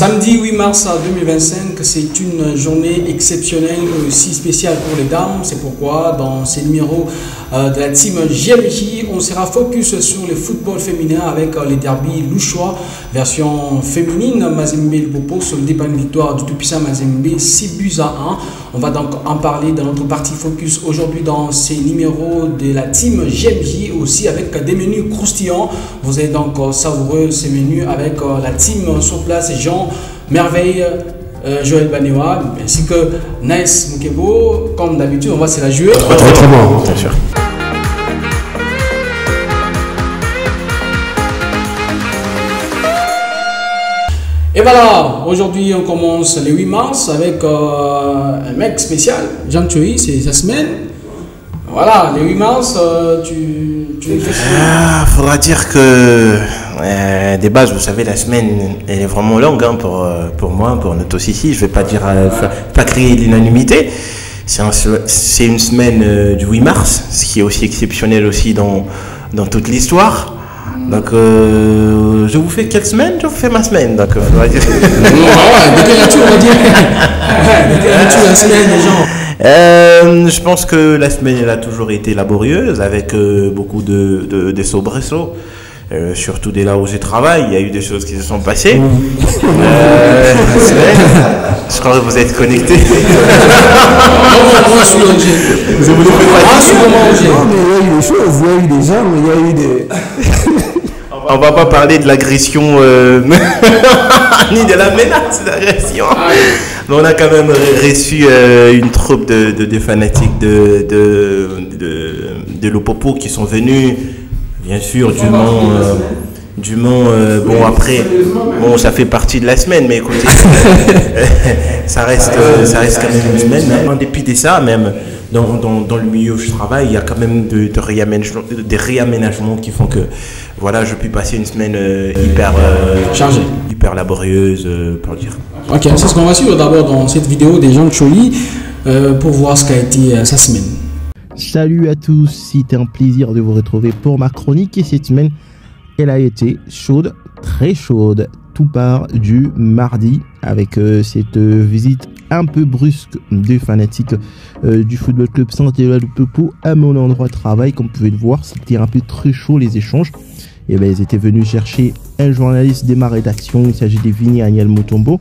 Samedi 8 mars 2025, c'est une journée exceptionnelle et aussi spéciale pour les dames. C'est pourquoi dans ces numéros de la team GMJ, on sera focus sur le football féminin avec les derbies louchois, version féminine. Mazembe Popo sur le départ de victoire du tout-puissant Mazembe 6 buts à 1. On va donc en parler dans notre partie focus aujourd'hui dans ces numéros de la team GMJ, aussi avec des menus croustillants. Vous allez donc savourer ces menus avec la team sur place, Jean Merveille, Joël Banewa, ainsi que Nice Mukebo. Comme d'habitude, on va se la jouer. Très bon, bien sûr. Et voilà, aujourd'hui on commence le 8 mars avec un mec spécial, Jean Choi, c'est sa semaine. Voilà, le 8 mars, tu fais ça. Faudra dire que des bases, vous savez, la semaine elle est vraiment longue hein, pour moi, pour notre ici. Je vais pas dire, pas créer l'unanimité. C'est une semaine du 8 mars, ce qui est aussi exceptionnel aussi dans toute l'histoire. Donc, je vous fais quelle semaine? Je vous fais ma semaine. Donc, on va dire. Déclaration, on va dire. Déclaration la semaine, les gens. Je pense que la semaine elle a toujours été laborieuse avec beaucoup de soubresauts. Surtout dès là où je travaille, il y a eu des choses qui se sont passées. Je crois que vous êtes connectés. Moi, je suis objet. Vous avez Moi, je suis vraiment objet. Non, mais il y a eu des choses, il y a eu des gens, mais il y a eu des. On va pas parler de l'agression ni de la menace d'agression. Mais on a quand même reçu une troupe de fanatiques de l'Opopo qui sont venus, bien sûr, du Mans. Bon, après, bon, ça fait partie de la semaine, mais écoutez, ça reste quand même une semaine. Hein. En dépit de ça, même dans le milieu où je travaille, il y a quand même des réaménagements qui font que, voilà, je puis passer une semaine hyper chargée, hyper laborieuse, pour dire. Ok, c'est ce qu'on va suivre d'abord dans cette vidéo des gens de Choli pour voir ce qu'a été sa semaine. Salut à tous, c'était un plaisir de vous retrouver pour ma chronique et cette semaine, elle a été chaude, très chaude. Tout part du mardi avec cette visite un peu brusque des fanatiques du football club Saint-Éloi de Popo à mon endroit de travail. Comme vous pouvez le voir, c'était un peu très chaud les échanges. Et ben, ils étaient venus chercher un journaliste de ma rédaction, il s'agit de Vini Agnel Mutombo.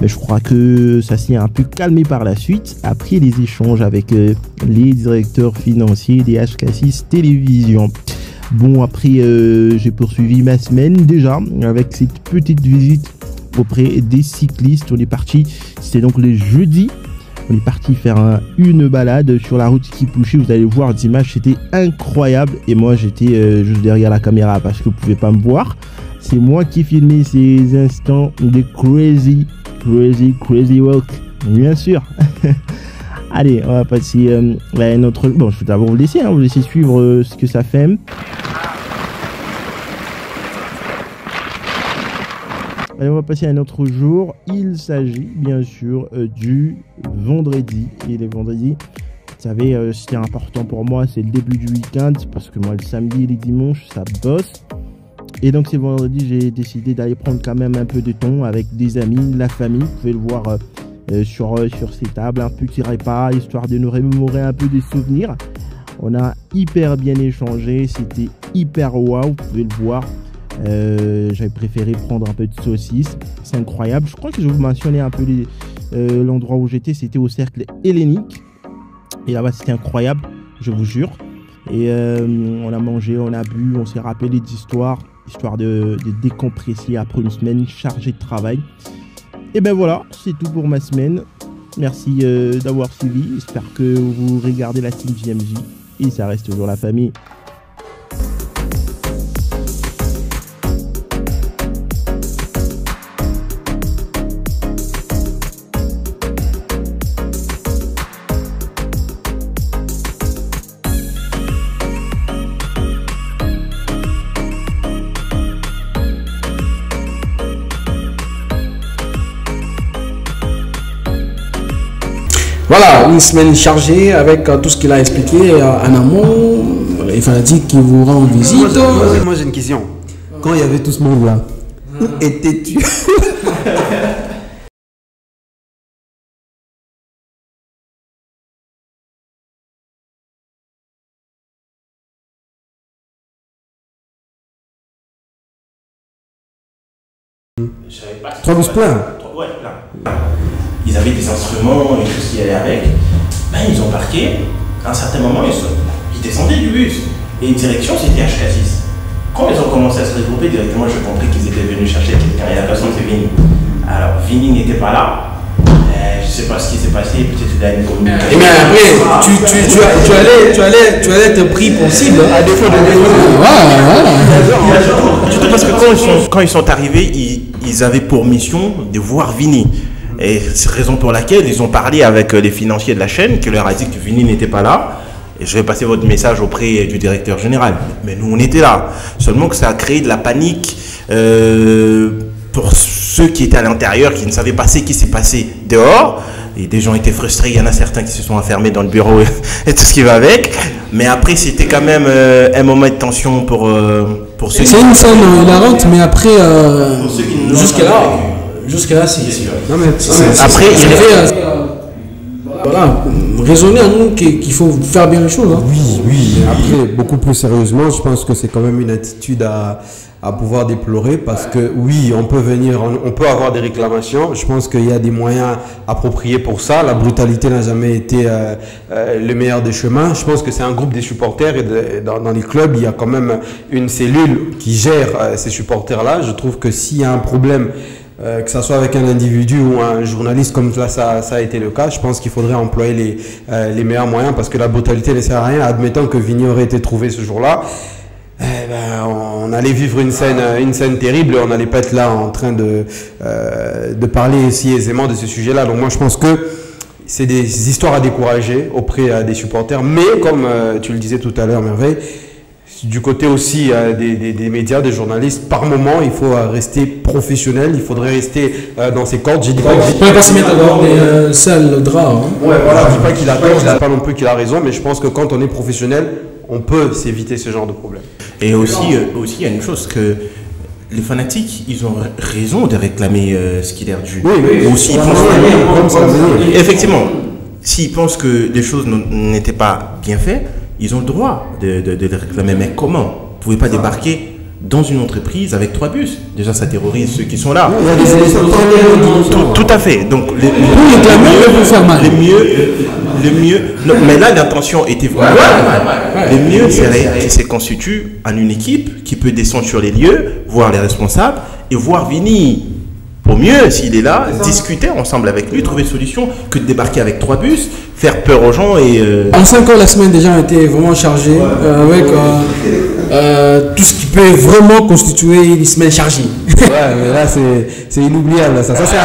Mais je crois que ça s'est un peu calmé par la suite, après les échanges avec les directeurs financiers des HK6 Télévision. Bon, après, j'ai poursuivi ma semaine déjà avec cette petite visite auprès des cyclistes. On est parti, c'était donc le jeudi. On est parti faire une balade sur la route Kipouché. Vous allez voir des images, c'était incroyable. Et moi, j'étais juste derrière la caméra parce que vous ne pouvez pas me voir. C'est moi qui filmais ces instants de crazy walk, bien sûr. Allez, on va passer à notre... Bon, je vais d'abord vous laisser, vous laisser suivre ce que ça fait. Allez, on va passer à un autre jour. Il s'agit bien sûr du vendredi. Et les vendredis, vous savez, c'était important pour moi, c'est le début du week-end, parce que moi, le samedi et les dimanches, ça bosse. Et donc, ces vendredis, j'ai décidé d'aller prendre quand même un peu de temps avec des amis, la famille. Vous pouvez le voir sur ces tables, un petit repas, histoire de nous remémorer un peu des souvenirs. On a hyper bien échangé, c'était hyper wow, vous pouvez le voir. J'avais préféré prendre un peu de saucisse, c'est incroyable. Je crois que je vais vous mentionner un peu l'endroit où j'étais, c'était au cercle hellénique. Et là-bas, c'était incroyable, je vous jure. Et on a mangé, on a bu, on s'est rappelé d'histoires, histoire de décompresser après une semaine chargée de travail. Et ben voilà, c'est tout pour ma semaine. Merci d'avoir suivi. J'espère que vous regardez la team GMJ. Et ça reste toujours la famille. Voilà, une semaine chargée avec tout ce qu'il a expliqué en amont. Les fanatiques qui vous rendent visite. Moi j'ai une question. Quand il y avait tout ce monde là, où étais-tu? Je savais pas. 3 bus pleins. Ouais, plein. Ils avaient des instruments et tout ce qui allait avec. Ben, ils ont embarqué. À un certain moment, ils descendaient du bus. Et une direction, c'était HK6. Quand ils ont commencé à se regrouper, directement, j'ai compris qu'ils étaient venus chercher quelqu'un. Et la personne, c'est Vini. Alors, Vini n'était pas là. Je ne sais pas ce qui s'est passé. Peut-être qu'il a une communication. Et bien après, tu allais être pris pour cible. À défaut de Surtout parce que quand ils sont arrivés, ils avaient pour mission de voir Vini. Et c'est la raison pour laquelle ils ont parlé avec les financiers de la chaîne, qui leur a dit que Vini n'était pas là. Et je vais passer votre message auprès du directeur général. Mais nous, on était là. Seulement que ça a créé de la panique pour ceux qui étaient à l'intérieur, qui ne savaient pas ce qui s'est passé dehors. Et des gens étaient frustrés. Il y en a certains qui se sont enfermés dans le bureau et tout ce qui va avec. Mais après, c'était quand même un moment de tension pour ceux qui... C'est une scène hilarante, mais après, jusqu'à là, c'est... Non, mais Après, il fait... Voilà, raisonner à nous qu'il faut faire bien les choses. Hein. Oui. Après, beaucoup plus sérieusement, je pense que c'est quand même une attitude à pouvoir déplorer parce que oui, on peut avoir des réclamations. Je pense qu'il y a des moyens appropriés pour ça. La brutalité n'a jamais été le meilleur des chemins. Je pense que c'est un groupe des supporters et dans les clubs, il y a quand même une cellule qui gère ces supporters-là. Je trouve que s'il y a un problème, que ça soit avec un individu ou un journaliste comme là ça a été le cas, je pense qu'il faudrait employer les meilleurs moyens parce que la brutalité ne sert à rien. Admettons que Vini aurait été trouvé ce jour-là, on allait vivre une scène terrible et on n'allait pas être là en train de parler si aisément de ce sujet-là. Donc moi je pense que c'est des histoires à décourager auprès des supporters, mais comme tu le disais tout à l'heure Merveille, du côté aussi des médias, des journalistes, par moment, il faut rester professionnel, il faudrait rester dans ses cordes. J'ai dit pas qu'il ne pas se mettre dans des sales draps. Hein. Ouais, voilà, je dis pas qu'il a tort, je dis pas non plus qu'il a raison, mais je pense que quand on est professionnel, on peut s'éviter ce genre de problème. Et aussi, il y a une chose que les fanatiques, ils ont raison de réclamer ce qu'il est dû. Oui. Aussi, effectivement, s'ils pensent que les choses n'étaient pas bien faites, ils ont le droit de les réclamer. Mais comment? Vous ne pouvez pas débarquer dans une entreprise avec 3 bus. Déjà, ça terrorise ceux qui sont là. Tout à fait. Donc, le mieux. Non, mais là, l'intention était vraiment. Le mieux, c'est qu'il se constitue en une équipe qui peut descendre sur les lieux, voir les responsables et voir Vini. Au mieux, s'il est là, discuter ensemble avec lui, trouver une solution, que de débarquer avec 3 bus, faire peur aux gens et... En 5 ans, la semaine déjà a été vraiment chargée avec tout ce qui peut vraiment constituer une semaine chargée. Ouais, mais là, c'est inoubliable. Ça c'est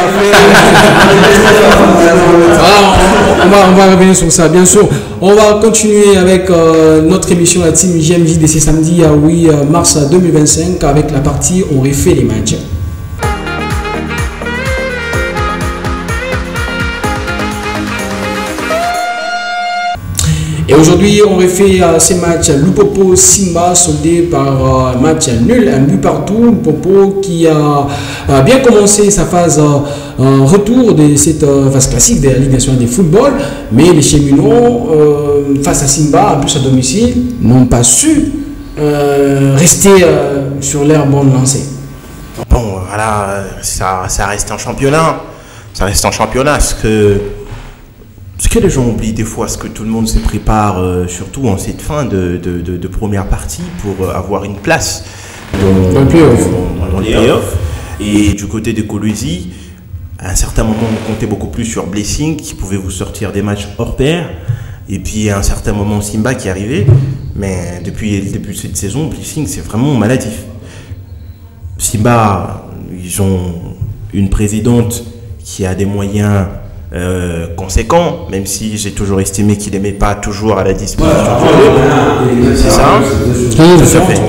on va revenir sur ça, bien sûr. On va continuer avec notre émission, la team JMJ de ce samedi à 8 mars 2025, avec la partie On refait les matchs. Et aujourd'hui, on refait ces matchs Lupopo Simba soldé par un match nul, un but partout. Lupopo qui a bien commencé sa phase retour de cette phase classique de la Ligue nationale de football, mais les cheminots face à Simba, en plus à domicile, n'ont pas su rester sur leur bonne lancée. Bon, voilà, ça reste un championnat. Ça reste un championnat, ce que les gens oublient des fois, ce que tout le monde se prépare, surtout en cette fin de première partie, pour avoir une place dans les playoffs. Et du côté de Colosi, à un certain moment, on comptait beaucoup plus sur Blessing, qui pouvait vous sortir des matchs hors pair. Et puis à un certain moment, Simba qui arrivait. Mais depuis le début de cette saison, Blessing, c'est vraiment maladif. Simba, ils ont une présidente qui a des moyens conséquent, même si j'ai toujours estimé qu'il n'aimait pas toujours à la disposition du club. C'est ça. Tout à fait.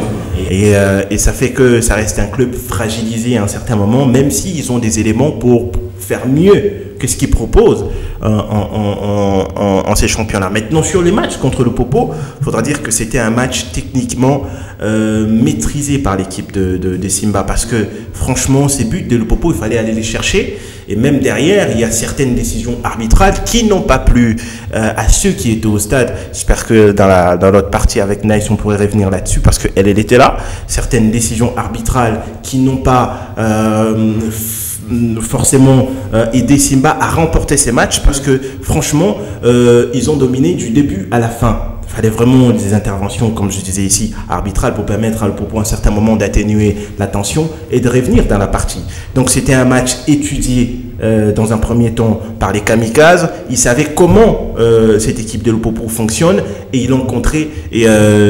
Et ça fait que ça reste un club fragilisé à un certain moment, même s'ils ont des éléments pour faire mieux que ce qu'ils proposent en en ces championnats. Maintenant, sur les matchs contre le Popo, il faudra dire que c'était un match techniquement maîtrisé par l'équipe de Simba, parce que franchement, ces buts de le Popo, il fallait aller les chercher. Et même derrière, il y a certaines décisions arbitrales qui n'ont pas plu à ceux qui étaient au stade. J'espère que dans l'autre partie avec Nice, on pourrait revenir là-dessus, parce qu'elle était là. Certaines décisions arbitrales qui n'ont pas forcément aidé Simba à remporter ces matchs, parce que franchement, ils ont dominé du début à la fin. Il fallait vraiment des interventions, comme je disais ici, arbitrales pour permettre à le Popo à un certain moment d'atténuer la tension et de revenir dans la partie. Donc c'était un match étudié dans un premier temps par les kamikazes. Ils savaient comment cette équipe de Lupopo fonctionne et ils l'ont contré. Et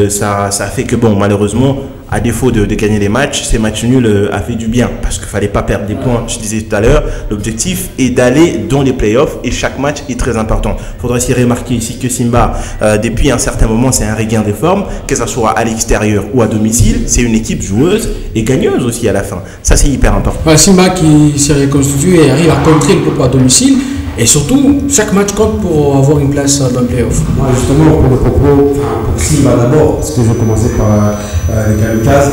ça a fait que, bon, malheureusement, à défaut de gagner les matchs, ces matchs nuls a fait du bien, parce qu'il ne fallait pas perdre des points. Je disais tout à l'heure, l'objectif est d'aller dans les playoffs et chaque match est très important. Il faudrait aussi remarquer ici que Simba, depuis un certain moment, c'est un regain de forme, que ce soit à l'extérieur ou à domicile. C'est une équipe joueuse et gagneuse aussi à la fin. Ça, c'est hyper important. Simba qui s'est reconstitué et arrive à contrer le Popo à domicile. Et surtout, chaque match compte pour avoir une place dans le playoff. Moi, justement, pour le Popo, pour Simba d'abord, parce que je vais commencer par les kamikazes.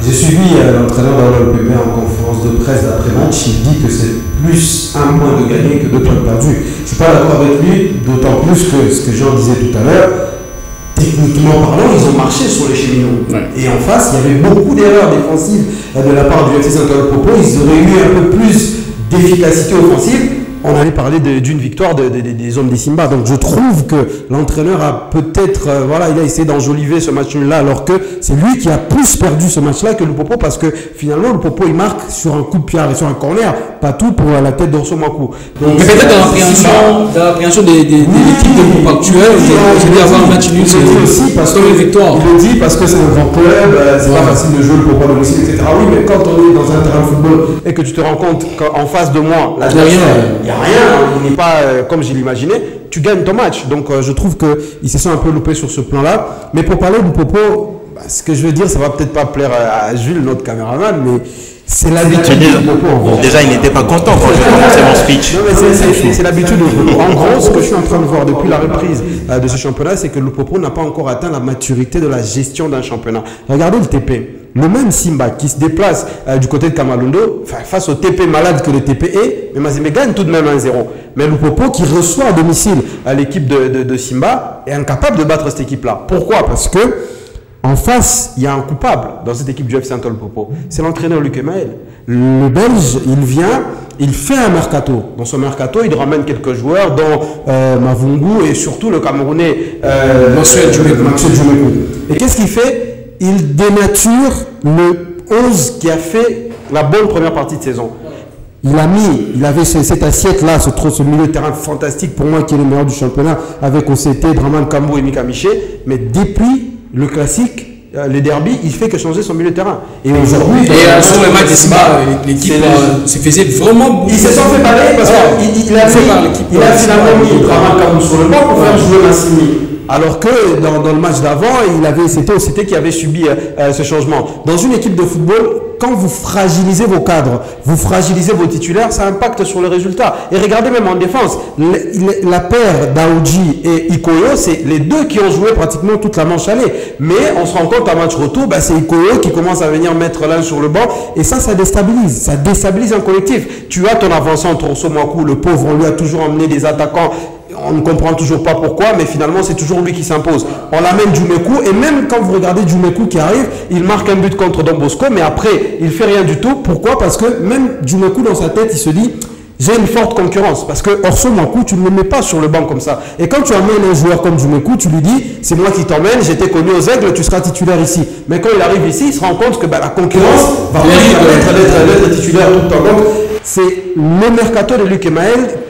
J'ai suivi l'entraîneur dans le PP en conférence de presse d'après-match. Il dit que c'est plus un point de gagné que 2 points perdus. Je ne suis pas d'accord avec lui, d'autant plus que ce que Jean disait tout à l'heure, techniquement parlant, ils ont marché sur les cheminots. Ouais. Et en face, il y avait beaucoup d'erreurs défensives de la part du FC Saint-Paul-Popo. Ils auraient eu un peu plus d'efficacité offensive. On allait parler d'une victoire des hommes des Simba. Donc je trouve que l'entraîneur a peut-être, il a essayé d'enjoliver ce match-là, alors que c'est lui qui a plus perdu ce match-là que le Popo, parce que finalement le Popo il marque sur un coup de pied et sur un corner, pas tout pour la tête d'Orso Makou. Donc mais peut-être dans l'appréhension des équipes de groupe actuelles, j'ai dit avoir un match nul, c'est aussi parce que une victoire. Il le dit parce que c'est un grand club, c'est pas facile de jouer le Popo à domicile, etc. Oui, mais quand on est dans un terrain de football et que tu te rends compte qu'en face de moi, là, il n'y a rien, on n'est pas comme je l'imaginais, tu gagnes ton match. Donc je trouve qu'il se sont un peu loupés sur ce plan-là. Mais pour parler du Popo, ce que je veux dire, ça va peut-être pas plaire à Jules, notre caméraman, mais c'est l'habitude du Popo. Déjà, il n'était pas content quand j'ai commencé mon speech. Non, mais c'est l'habitude du Popo. En gros, ce que je suis en train de voir depuis la reprise de ce championnat, c'est que le Popo n'a pas encore atteint la maturité de la gestion d'un championnat. Regardez le TP. Le même Simba qui se déplace du côté de Kamalundo, face au TP malade que le TP est, mais Mazembe gagne tout de même 1-0. Mais le Popo qui reçoit à domicile l'équipe de Simba est incapable de battre cette équipe-là. Pourquoi? Parce que en face, il y a un coupable dans cette équipe du FC Saint-Paul-Popo. C'est l'entraîneur Luc Emaël. Le Belge, il vient, il fait un mercato. Dans ce mercato, il ramène quelques joueurs, dont Mavungu et surtout le Camerounais Maxwell Djumekou. Et qu'est-ce qu'il fait? Il dénature le 11 qui a fait la bonne première partie de saison. Il avait cette assiette-là, ce milieu de terrain fantastique pour moi qui est le meilleur du championnat, avec OCT, Draman Kambo et Mika Miché. Mais depuis le classique, les derbies, il fait que changer son milieu de terrain. Et aujourd'hui, sur le match de Simba, l'équipe se faisait vraiment. Ils se sont fait balayer parce qu'il a finalement mis Draman Kambo sur le banc pour faire jouer Massimi. Alors que dans le match d'avant, c'était OCT qui avait subi ce changement. Dans une équipe de football, quand vous fragilisez vos cadres, vous fragilisez vos titulaires, ça impacte sur le résultat. Et regardez même en défense, la paire d'Aoudji et Ikoyo, c'est les deux qui ont joué pratiquement toute la manche aller. Mais on se rend compte à match retour, c'est Ikoyo qui commence à venir mettre l'un sur le banc. Et ça déstabilise. Ça déstabilise un collectif. Tu as ton avant-centre, Orso Makou, le pauvre, on lui a toujours emmené des attaquants. On ne comprend toujours pas pourquoi, mais finalement, c'est toujours lui qui s'impose. On l'amène Djumekou, et même quand vous regardez Djumekou qui arrive, il marque un but contre Don Bosco, mais après, il fait rien du tout. Pourquoi? Parce que même Djumekou, dans sa tête, il se dit, j'ai une forte concurrence. Parce que Orso Makou, tu ne le mets pas sur le banc comme ça. Et quand tu amènes un joueur comme Djumekou, tu lui dis, c'est moi qui t'emmène, j'étais connu aux Aigles, tu seras titulaire ici. Mais quand il arrive ici, il se rend compte que la concurrence va permettre d'être titulaire tout le temps. Donc, c'est le mercato de Luc Emaël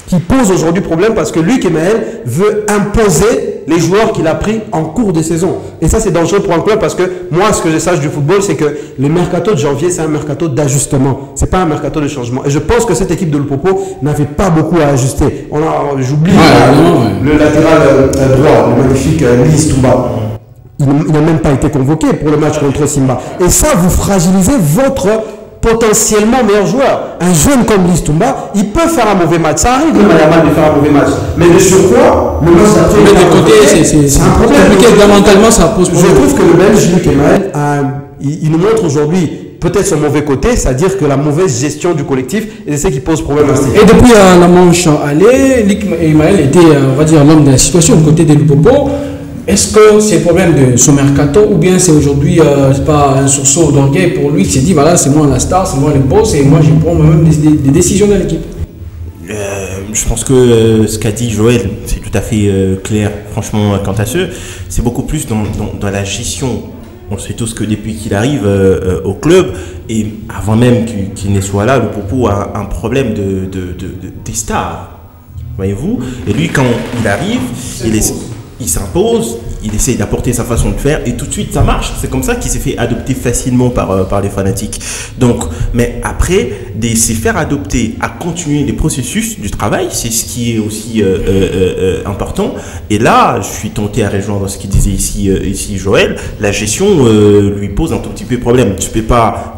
qui pose aujourd'hui problème, parce que Luc Emaël veut imposer les joueurs qu'il a pris en cours de saison. Et ça, c'est dangereux pour un club, parce que moi, ce que je sache du football, c'est que le mercato de janvier, c'est un mercato d'ajustement. C'est pas un mercato de changement. Et je pense que cette équipe de Lupopo n'avait pas beaucoup à ajuster. J'oublie le latéral droit, le magnifique Lise Touba. Il n'a même pas été convoqué pour le match contre Simba. Et ça, vous fragilisez votre potentiellement meilleur joueur. Un jeune comme Lys Toumba, il peut faire un mauvais match. Ça arrive de Yamal de faire un mauvais match. Mais de surcroît, le match d'après, Mais de côté, c'est un problème. Mentalement, ça pose problème. Je trouve que le Belge, Luc Emaël, il nous montre aujourd'hui peut-être son mauvais côté, c'est-à-dire que la mauvaise gestion du collectif, et c'est ce qui pose problème à ces. Et depuis la manche allée, Luc Emaël était, on va dire, l'homme de la situation du côté des Lupopo. Est-ce que c'est le problème de son mercato ou bien c'est aujourd'hui pas un sursaut d'orgueil pour lui qui s'est dit voilà, c'est moi la star, c'est moi le boss et moi je prends même des décisions dans l'équipe? Je pense que ce qu'a dit Joël, c'est tout à fait clair, franchement, quant à ce. C'est beaucoup plus dans la gestion. On sait tous que depuis qu'il arrive au club, et avant même qu'il ne soit là, le Popo a un problème des stars. Voyez-vous? Et lui, quand il arrive, il s'impose, il essaye d'apporter sa façon de faire et tout de suite ça marche. C'est comme ça qu'il s'est fait adopter facilement par les fanatiques. Donc, mais après, se faire adopter à continuer les processus du travail, c'est ce qui est aussi important. Et là, je suis tenté à rejoindre ce qu'il disait ici Joël. La gestion lui pose un tout petit peu problème.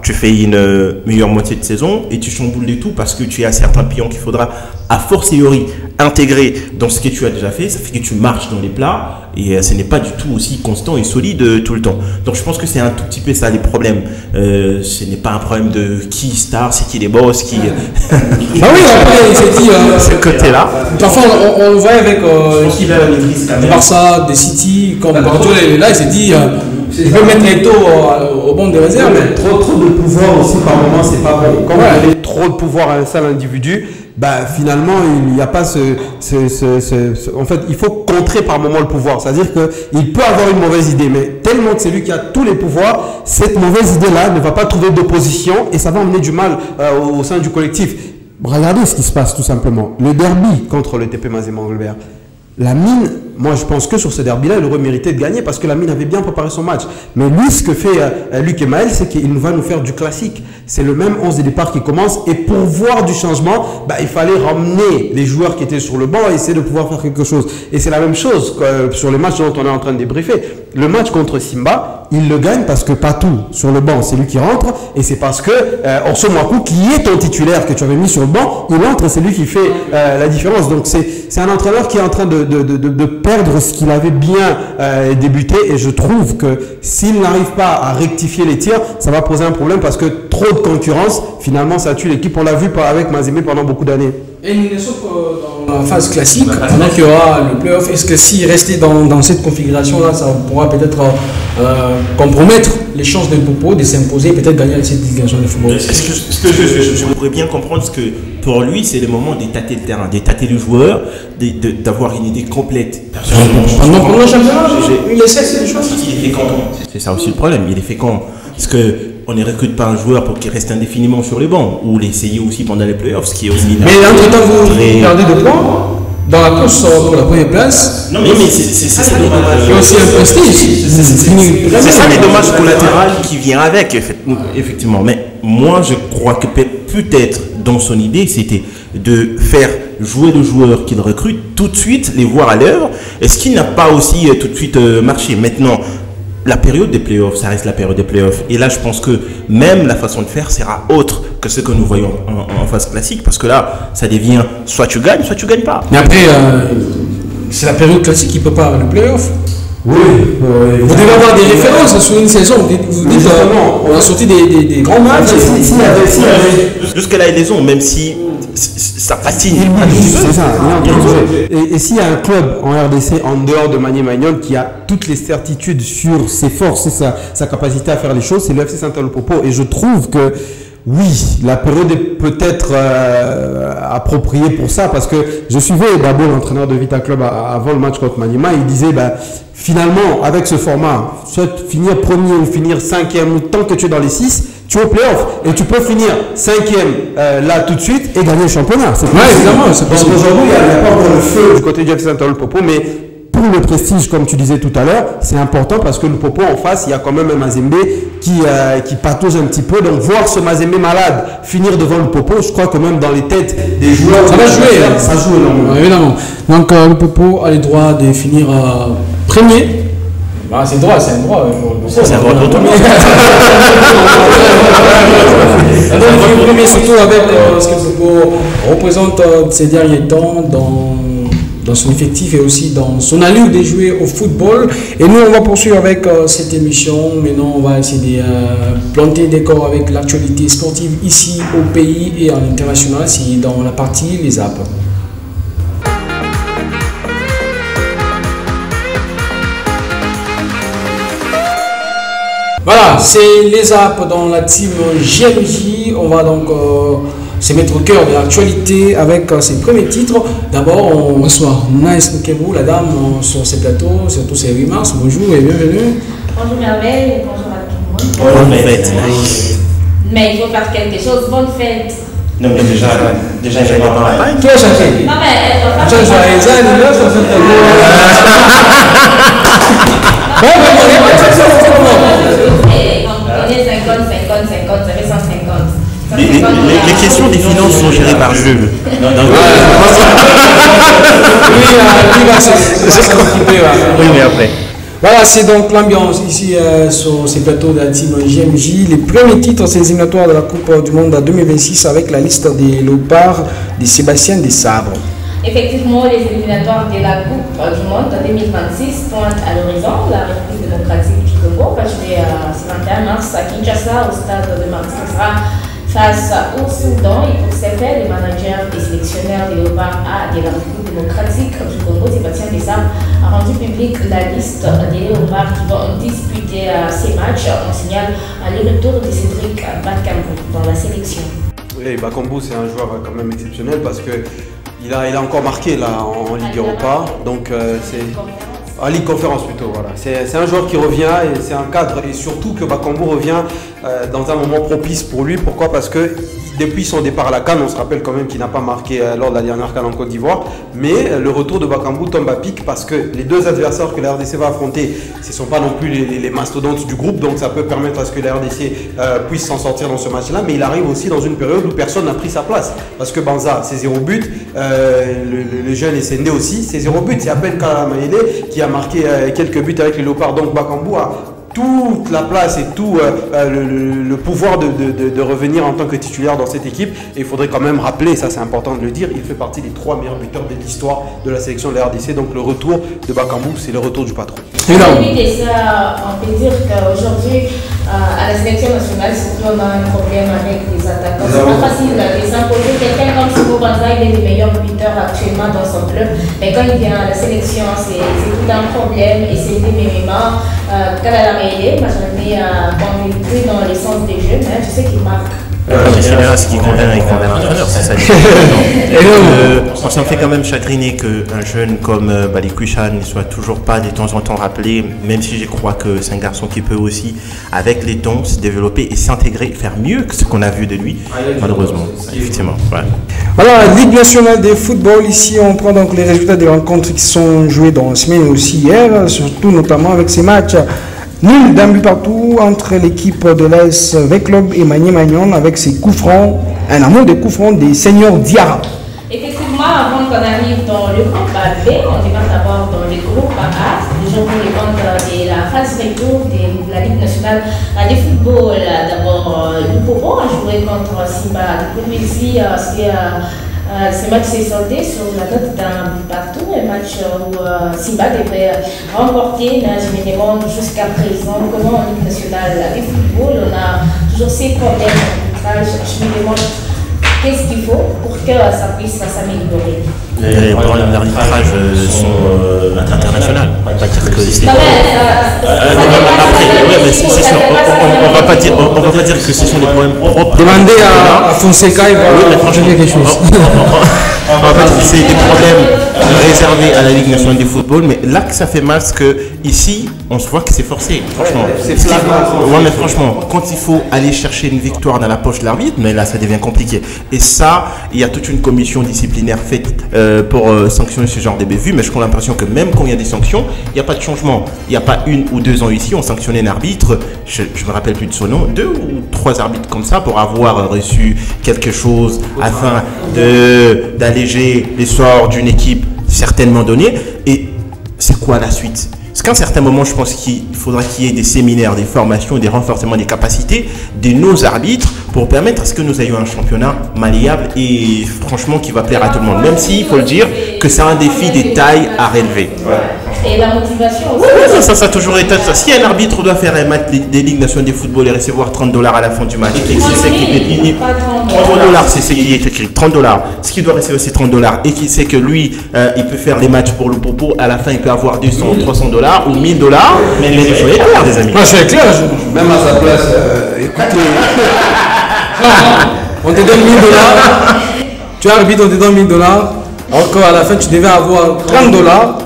Tu fais une meilleure moitié de saison et tu chamboules les tout parce que tu as certains pions qu'il faudra a fortiori intégrer dans ce que tu as déjà fait. Ça fait que tu marches dans les plats et ce n'est pas du tout aussi constant et solide tout le temps. Donc je pense que c'est un tout petit peu ça les problèmes. Ce n'est pas un problème de qui star, c'est qui les boss, qui. Ah oui, après il s'est dit ce côté-là. Parfois on le voit avec des Barça, des City, comme Guardiola est là, il s'est dit il veut mettre les taux au banc de réserve. Mais trop de pouvoir aussi par moment c'est pas bon. Quand on met trop de pouvoir à un seul individu, bah finalement il n'y a pas en fait il faut contrer par moment le pouvoir, c'est à dire qu'il peut avoir une mauvaise idée mais tellement que c'est lui qui a tous les pouvoirs, cette mauvaise idée là ne va pas trouver d'opposition et ça va emmener du mal au sein du collectif. Regardez ce qui se passe tout simplement, le derby contre le TP Mazembe Anglebert. La Mine, moi je pense que sur ce derby-là, il aurait mérité de gagner parce que la Mine avait bien préparé son match. Mais lui, ce que fait Luc Emaël, c'est qu'il va nous faire du classique. C'est le même 11 de départ qui commence. Et pour voir du changement, il fallait ramener les joueurs qui étaient sur le banc et essayer de pouvoir faire quelque chose. Et c'est la même chose sur les matchs dont on est en train de débriefer. Le match contre Simba, il le gagne parce que Patou sur le banc, c'est lui qui rentre. Et c'est parce que Orso Mwaku, qui est ton titulaire que tu avais mis sur le banc, il entre et c'est lui qui fait la différence. Donc c'est un entraîneur qui est en train de perdre ce qu'il avait bien débuté et je trouve que s'il n'arrive pas à rectifier les tirs, ça va poser un problème parce que trop de concurrence, finalement ça tue l'équipe. On l'a vu avec Mazembe pendant beaucoup d'années. Et sauf que dans la phase classique, pendant qu'il y aura le playoff, est-ce que s'il restait dans cette configuration-là, ça pourra peut-être compromettre les chances de Popo de s'imposer, peut-être gagner cette Ligue de football? Ce que je pourrais bien comprendre, c'est que pour lui, c'est le moment d'étater le terrain, d'étater le joueur, d'avoir une idée complète. Pendant le championnat, il essaie des choses. Il est fécond. C'est ça aussi le problème, il est fécond. Parce qu'on ne recrute pas un joueur pour qu'il reste indéfiniment sur les bancs, ou l'essayer aussi pendant les playoffs, ce qui est aussi. Mais entre-temps, vous perdez 2 points dans la course pour la première place. Non, mais c'est ça les dommages. Il y a aussi un prestige. C'est ça les dommages collatéraux qui viennent avec, effectivement. Mais moi, je crois que peut-être dans son idée, c'était de faire jouer le joueur qu'il recrute tout de suite, les voir à l'œuvre. Est-ce qu'il n'a pas aussi tout de suite marché? Maintenant, la période des playoffs, ça reste la période des playoffs. Et là, je pense que même la façon de faire sera autre que ce que nous voyons en phase classique. Parce que là, ça devient soit tu gagnes pas. Mais après, c'est la période classique qui ne peut pas avoir le playoff. Oui. Vous devez avoir des références sur une saison. Vous dites, on a sorti des grands matchs. Jusque-là, ils les ont, même si ça patine. C'est ça. Et s'il y a un club en RDC, en dehors de Magné Magnon, qui a toutes les certitudes sur ses forces et sa capacité à faire les choses, c'est le FC Saint-Alo-Popo. Et je trouve que oui, la période est peut-être appropriée pour ça, parce que je suivais d'abord l'entraîneur de Vita Club avant le match contre Maniema. Il disait, finalement, avec ce format, soit finir premier ou finir 5e, ou tant que tu es dans les 6, tu es au playoff et tu peux finir 5e là tout de suite et gagner le championnat. Oui, évidemment. Parce qu'aujourd'hui, il n'y a pas encore le feu du côté du FC Saint-Alo-Popo, mais pour le prestige, comme tu disais tout à l'heure, c'est important parce que le Popo en face, il y a quand même un Mazembe qui patauge un petit peu. Donc voir ce Mazembe malade finir devant le Popo, je crois que même dans les têtes des joueurs, ça va jouer. Ça joue énormément. Évidemment. Donc le Popo a le droit de finir premier Bah, c'est droit, c'est un droit. C'est un droit de tout le monde. Donc, premier surtout avec ce que Football représente ces derniers temps dans son effectif et aussi dans son allure de jouer au football. Et nous, on va poursuivre avec cette émission. Maintenant, on va essayer de planter des corps avec l'actualité sportive ici au pays et à l'international. C'est dans la partie Les Apps. Voilà, c'est Les Apps dans la team GMJ. On va donc se mettre au cœur de l'actualité avec ses premiers titres. D'abord, on reçoit Nice Nkebou, la dame sur ce plateau, surtout c'est 8 mars. Bonjour et bienvenue. Bonjour Merveille, bonjour à tout le monde. Bonne fête, Nice. Mais il faut faire quelque chose, bonne fête. Non, mais déjà, il y a pas Qui a chanté? Non, mais elle va Je faire les questions des finances sont gérées par Jules. Oui, mais après. Voilà, c'est donc l'ambiance ici sur ces plateaux de la team GMJ. Les premiers titres, c'est les éliminatoires de la Coupe du Monde 2026 avec la liste des léopards de Sébastien Desabre. Effectivement, les éliminatoires de la Coupe du Monde 2026 pointent à l'horizon. La République démocratique du Congo va jouer ce 21 mars à Kinshasa au stade de Martinsra face au Soudan. Et pour ce faire, les managers et sélectionneurs des léopards A de la République démocratique du Congo, Sébastien Desabre, a rendu public la liste des léopards qui vont disputer ces matchs. On signale le retour de Cédric Bakambu dans la sélection. Oui, Bakambu, c'est un joueur quand même exceptionnel parce que il a encore marqué là en Ligue Europa, donc c'est en Ligue Conférence plutôt. Voilà, c'est un joueur qui revient et c'est un cadre et surtout que Bakambu revient dans un moment propice pour lui. Pourquoi? Parce que depuis son départ à la CAN, on se rappelle quand même qu'il n'a pas marqué lors de la dernière CAN en Côte d'Ivoire, mais le retour de Bakambu tombe à pic parce que les deux adversaires que la RDC va affronter, ce ne sont pas non plus les mastodontes du groupe, donc ça peut permettre à ce que la RDC puisse s'en sortir dans ce match-là, mais il arrive aussi dans une période où personne n'a pris sa place, parce que Banza, c'est 0 but, le jeune Essendé aussi, c'est 0 but, c'est à peine Kala Maïdé qui a marqué quelques buts avec les Léopards, donc Bakambu a toute la place et tout le pouvoir de revenir en tant que titulaire dans cette équipe. Et il faudrait quand même rappeler, ça c'est important de le dire, il fait partie des 3 meilleurs buteurs de l'histoire de la sélection de la RDC. Donc le retour de Bakambu, c'est le retour du patron. Et ça, on peut dire qu'aujourd'hui, à la sélection nationale, surtout on a un problème avec les attaquants. C'est pas facile de s'imposer. Quelqu'un comme Simo Banza, il est le meilleur buteur actuellement dans son club. Mais quand il vient à la sélection, c'est tout un problème. Et c'est des MMA. Kalala Meïdé, moi j'en ai convaincu dans le sens des jeux, mais je sais qu'il marque. C'est là ce qui convient l'entraîneur, c'est ça. Ça me fait quand même chagriner qu'un jeune comme Balikwishan ne soit toujours pas de temps en temps rappelé, même si je crois que c'est un garçon qui peut aussi, avec les temps, se développer et s'intégrer, faire mieux que ce qu'on a vu de lui, malheureusement. Effectivement. Ouais. Voilà, Ligue nationale de football, ici on prend donc les résultats des rencontres qui sont jouées dans la semaine et aussi hier, surtout notamment avec ces matchs nul d'un but partout entre l'équipe de l'AS V-Club et Magné Magnon avec ses coups francs, un amour des coups francs des seniors Diarra. Effectivement, avant qu'on arrive dans le groupe B, on démarre d'abord dans le groupe A, toujours pour les comptes de la phase retour de la Ligue nationale de football. D'abord, le Popo a joué contre Simba de Poulouizi. Ce match s'est soldé sur la note d'un but partout, un match où Simba devrait remporter, mais je me demande jusqu'à présent comment en Ligue nationale de football on a toujours ces problèmes d'arbitrage. Je me demande qu'est-ce qu'il faut pour que ça puisse s'améliorer. Les problèmes d'arbitrage sont internationaux. On va pas dire que c'est. On va pas dire que ce sont des problèmes propres. Demandez à Fonseca, il va changer quelque chose. On va pas dire que c'est des problèmes réservés à la Ligue nationale du football, mais là que ça fait mal, c'est que ici, on se voit que c'est forcé. Franchement, ouais, mais franchement, quand il faut aller chercher une victoire dans la poche de l'arbitre, mais là, ça devient compliqué. Et ça, il y a toute une commission disciplinaire faite pour sanctionner ce genre de bévues, mais je prends l'impression que même quand il y a des sanctions, il n'y a pas de changement. Il n'y a pas 1 ou 2 ans ici, on sanctionnait un arbitre, je me rappelle plus de son nom, 2 ou 3 arbitres comme ça pour avoir reçu quelque chose afin d'alléger l'essor d'une équipe certainement donnée. Et c'est quoi la suite? Parce qu'à un certain moment, je pense qu'il faudra qu'il y ait des séminaires, des formations, des renforcements des capacités de nos arbitres pour permettre à ce que nous ayons un championnat malléable et franchement qui va plaire à tout le monde. Même s'il faut le dire que c'est un défi des tailles à relever. Et la motivation aussi. Oui, ça a toujours été ça. Si un arbitre doit faire un match des Ligues nationales de football et recevoir $30 à la fin du match, et qu'il sait qu'il $30, c'est ce qui est écrit, $30. Ce qu'il doit recevoir, c'est $30 et qu'il sait que lui, il peut faire les matchs pour le popo, à la fin, il peut avoir $200, $300 ou $1000, mais les choses sont claires, des amis. Moi, je suis clair. Même à sa place, écoutez. On te donne $1000. Tu as arbitre, on te donne $1000. Alors qu'à la fin, tu devais avoir $30.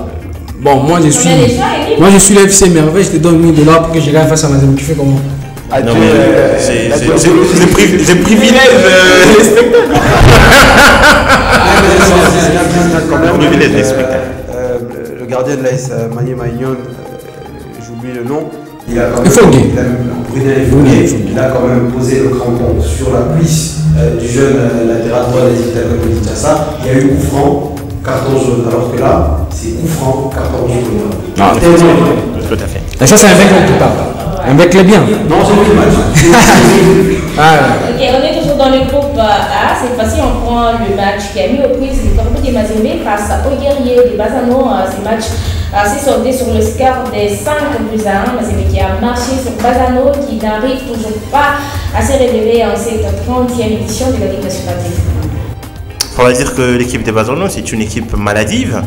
Bon, moi je suis l'FC Merveille, je te donne $1000 pour que je gagne face à ma zone. Tu fais comment? Non, c'est privilège les spectacles. Privilège les spectacles. Le gardien de l'AS Maniema Union, j'oublie le nom. Il a quand même posé le crampon sur la cuisse du jeune latéral droit des Italiens de Kinshasa. Il y a eu coup franc, carton jaune, alors que là, c'est coup franc, carton jaune. Ah, tout à fait. Et ça, c'est un mec qui parle. Un mec est bien. Non, c'est le match. Ok, on est toujours dans le groupe A. Cette fois-ci, on prend le match qui a mis aux prises le Corbeau des Mazembe face aux guerriers de Bazano. Ce match s'est soldé sur le score des 5-1. Mazembe qui a marché sur Bazano, qui n'arrive toujours pas à se révéler en cette 30e édition de la Ligue nationale de football. Il faudra dire que l'équipe de Bazano, c'est une équipe maladive.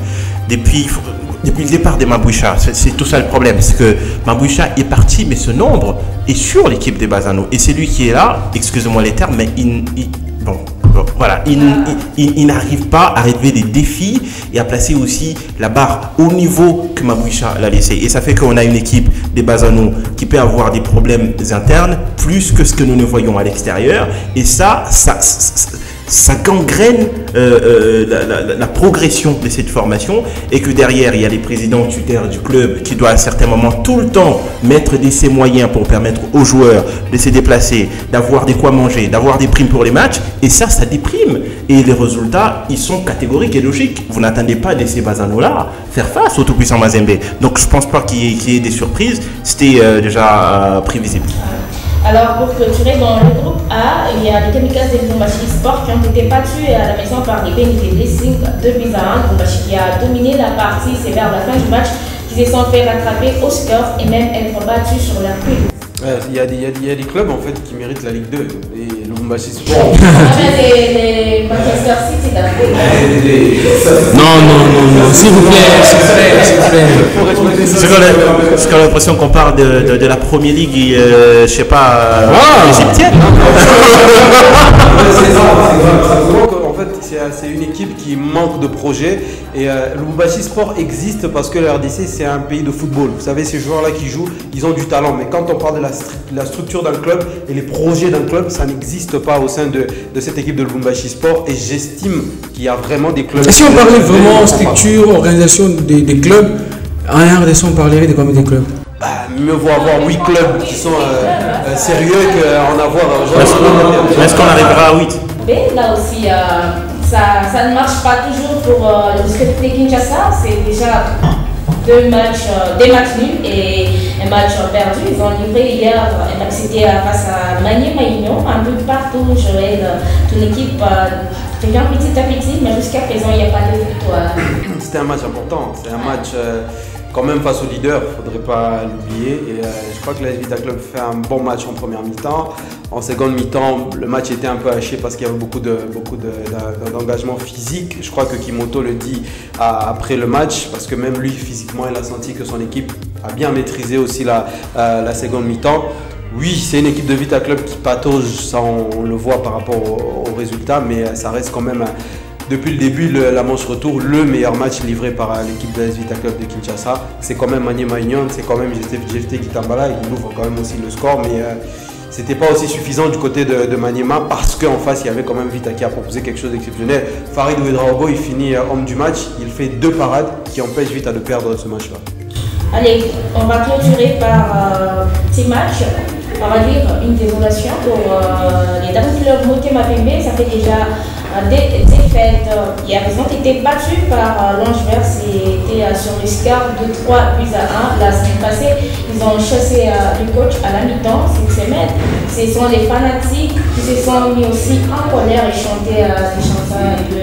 Depuis le départ de Maboucha, c'est tout ça le problème. C'est que Maboucha est parti, mais ce nombre est sur l'équipe de Bazano. Et c'est lui qui est là, excusez-moi les termes, mais il n'arrive pas à relever des défis et à placer aussi la barre au niveau que Maboucha l'a laissé. Et ça fait qu'on a une équipe des Bazano qui peut avoir des problèmes internes plus que ce que nous ne voyons à l'extérieur. Et ça gangrène la progression de cette formation et que derrière il y a les présidents tutélaires du club qui doivent à certains moments tout le temps mettre ses moyens pour permettre aux joueurs de se déplacer, d'avoir des quoi manger, d'avoir des primes pour les matchs et ça déprime et les résultats ils sont catégoriques et logiques. Vous n'attendez pas de ces Bazano-là faire face au tout-puissant Mazembe. Donc je pense pas qu'il y ait des surprises, c'était déjà prévisible. Alors, pour clôturer dans le groupe A, il y a les Kamikazes de Lubumbashi Sport qui ont été battus à la maison par les BNT Racing 2-1. Lubumbashi qui a dominé la partie, c'est vers la fin du match qu'ils se sont fait rattraper au score et même être battus sur la pluie. Il y a des clubs en fait qui méritent la Ligue 2 et Lubumbashi Sport. Les Manchester City d'Afrique. Non, s'il vous plaît. C'est qu'on a l'impression qu'on parle de la Premier League, je sais pas, égyptienne. En fait, c'est une équipe qui manque de projet et Lubumbashi Sport existe parce que la RDC c'est un pays de football. Vous savez, ces joueurs-là qui jouent, ils ont du talent. Mais quand on parle de la structure d'un club et les projets d'un club, ça n'existe pas au sein de cette équipe de Lubumbashi Sport. Et j'estime qu'il y a vraiment des clubs. Et si on parlait vraiment structure, organisation des clubs, en RDC on parlerait de combien de clubs? Mieux vaut avoir 8 clubs qui sont sérieux qu'en avoir. Est-ce qu'on arrivera à 8? Là aussi, ça ne marche pas toujours pour le Stade de Kinshasa. C'est déjà des matchs nuls et un match perdu. Ils ont livré hier un match face à Maniema Union, un peu partout. Joël, ton équipe revient petit à petit, mais jusqu'à présent, il n'y a pas de victoire. C'était un match important. C'est un match quand même face au leader, il ne faudrait pas l'oublier. Et je crois que l'AS Vita Club fait un bon match en première mi-temps. En seconde mi-temps, le match était un peu haché parce qu'il y avait beaucoup d'engagement physique. Je crois que Kimoto le dit après le match, parce que même lui, physiquement, il a senti que son équipe a bien maîtrisé aussi la seconde mi-temps. Oui, c'est une équipe de Vita Club qui patauge, ça on le voit par rapport aux résultats, mais ça reste quand même... Depuis le début, la manche retour, le meilleur match livré par l'équipe de l'AS Vita Club de Kinshasa. C'est quand même Maniema Union, c'est quand même GFT Kitambala, il ouvre quand même aussi le score, mais c'était pas aussi suffisant du côté de Maniema parce qu'en face, il y avait quand même Vita qui a proposé quelque chose d'exceptionnel. Farid Ouedraogo, il finit homme du match, il fait 2 parades qui empêchent Vita de perdre ce match-là. Allez, on va clôturer par petit match. On va dire une désolation pour les dames de leur Motema Pembe. Ça fait déjà des défaite hier. Ils ont été battus par l'Ange-Vert. C'était sur le score de 3-1. La semaine passée, ils ont chassé le coach à la mi-temps cette semaine. Ce sont les fanatiques qui se sont mis aussi en colère et chanté des chansons un peu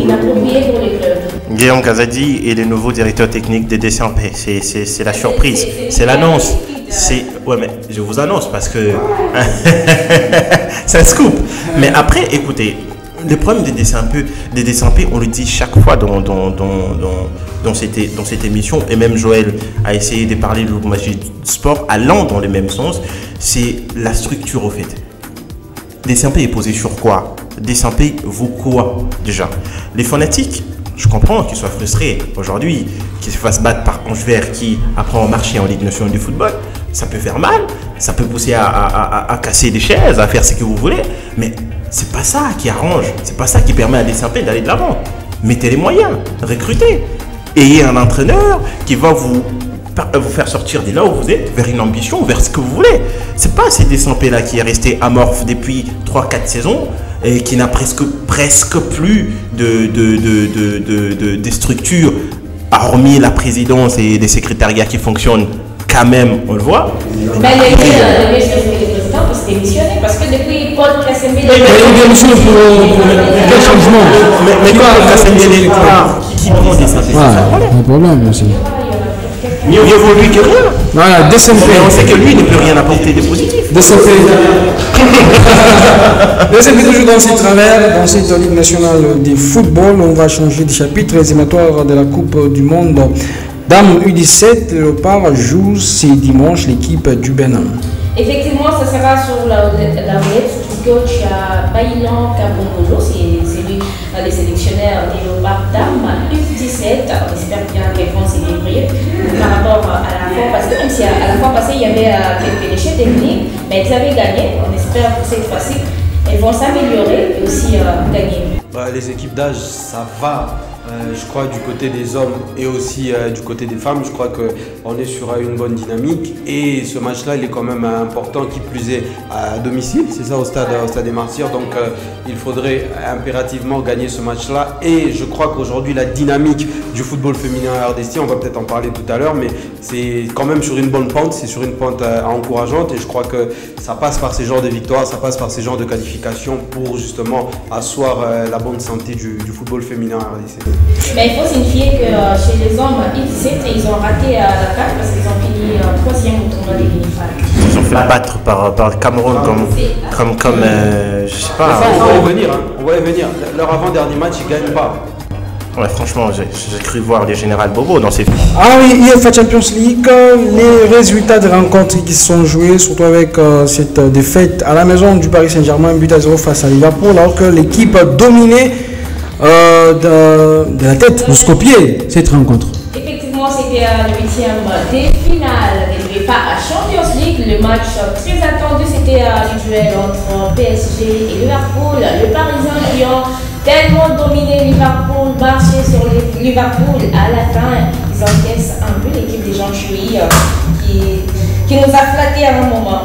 inappropriées pour les clubs. Guillaume Kazadi est le nouveau directeur technique des DCMP. C'est la surprise, c'est l'annonce. Ouais, mais je vous annonce parce que c'est un scoop. Mais après, écoutez, le problème des DCMP, on le dit chaque fois dans cette émission, et même Joël a essayé de parler de Magic Sport allant dans le même sens, c'est la structure au fait. DCMP est posé sur quoi? DCMP vaut quoi déjà? Les fanatiques, je comprends qu'ils soient frustrés aujourd'hui, qu'ils se fassent battre par Ange-Vert qui apprend à marcher en Ligue nationale du football. Ça peut faire mal, ça peut pousser à casser des chaises, à faire ce que vous voulez, mais c'est pas ça qui arrange, c'est pas ça qui permet à DCMP d'aller de l'avant. Mettez les moyens, recrutez, ayez un entraîneur qui va vous faire sortir de là où vous êtes vers une ambition, vers ce que vous voulez. C'est pas ces DCMP là qui est resté amorphe depuis 3-4 saisons et qui n'a presque plus de structures, hormis la présidence et des secrétariats qui fonctionnent quand même, on le voit. Mais le président peut se démissionner parce que depuis Paul Kassembe... Il y a une démission pour quel changement? Mais quand Kassembe est là, qui prend des synthèses? C'est un problème aussi. Mieux vaut lui que rien. Voilà, DCMP. Mais on sait que lui ne peut rien apporter de positif. DCMP toujours dans ses travers, dans cette Ligue nationale de football. On va changer de chapitre. Les éliminatoires de la Coupe du Monde Dames U17, le Léopard joue ce dimanche l'équipe du Bénin. Effectivement, ça sera sur la roulette du coach Baïlan Kabongolo, c'est lui le sélectionneur des Léopards Dames U17. On espère bien qu'elles vont se débrouiller par rapport à la fois passée, même si à la fois passée il y avait quelques déchets techniques, mais elles avaient gagné. On espère que cette fois-ci elles vont s'améliorer et aussi gagner. Les équipes d'âge, ça va. Je crois du côté des hommes et aussi du côté des femmes, je crois qu'on est sur une bonne dynamique et ce match-là il est quand même important, qui plus est à domicile, c'est ça, au stade des Martyrs, donc il faudrait impérativement gagner ce match-là et je crois qu'aujourd'hui la dynamique du football féminin à RDC, on va peut-être en parler tout à l'heure, mais c'est quand même sur une bonne pente, c'est sur une pente encourageante et je crois que ça passe par ces genres de victoires, ça passe par ces genres de qualifications pour justement asseoir la bonne santé du football féminin à RDC. Mais il faut signifier que chez les hommes, ils ont raté la CAN parce qu'ils ont fini 3e au tournoi des demi-finales. Ils ont fait battre par le Cameroun comme je sais pas. On va y venir. Leur avant-dernier match, ils ne gagnent pas. Ouais, franchement, j'ai cru voir les Général Bobo dans ces films. Ah oui, UEFA Champions League, les résultats des rencontres qui se sont jouées, surtout avec cette défaite à la maison du Paris Saint-Germain, but à 0 face à Liverpool, alors que l'équipe dominait de la tête de Skopje cette rencontre. Effectivement, c'était le 8e des finales de l'UEFA Champions League. Le match très attendu, c'était le duel entre PSG et Liverpool. Le Parisien qui ont tellement dominé Liverpool, marché sur Liverpool. À la fin, ils encaissent un but, l'équipe des Jean Chui qui nous a flattés à un moment.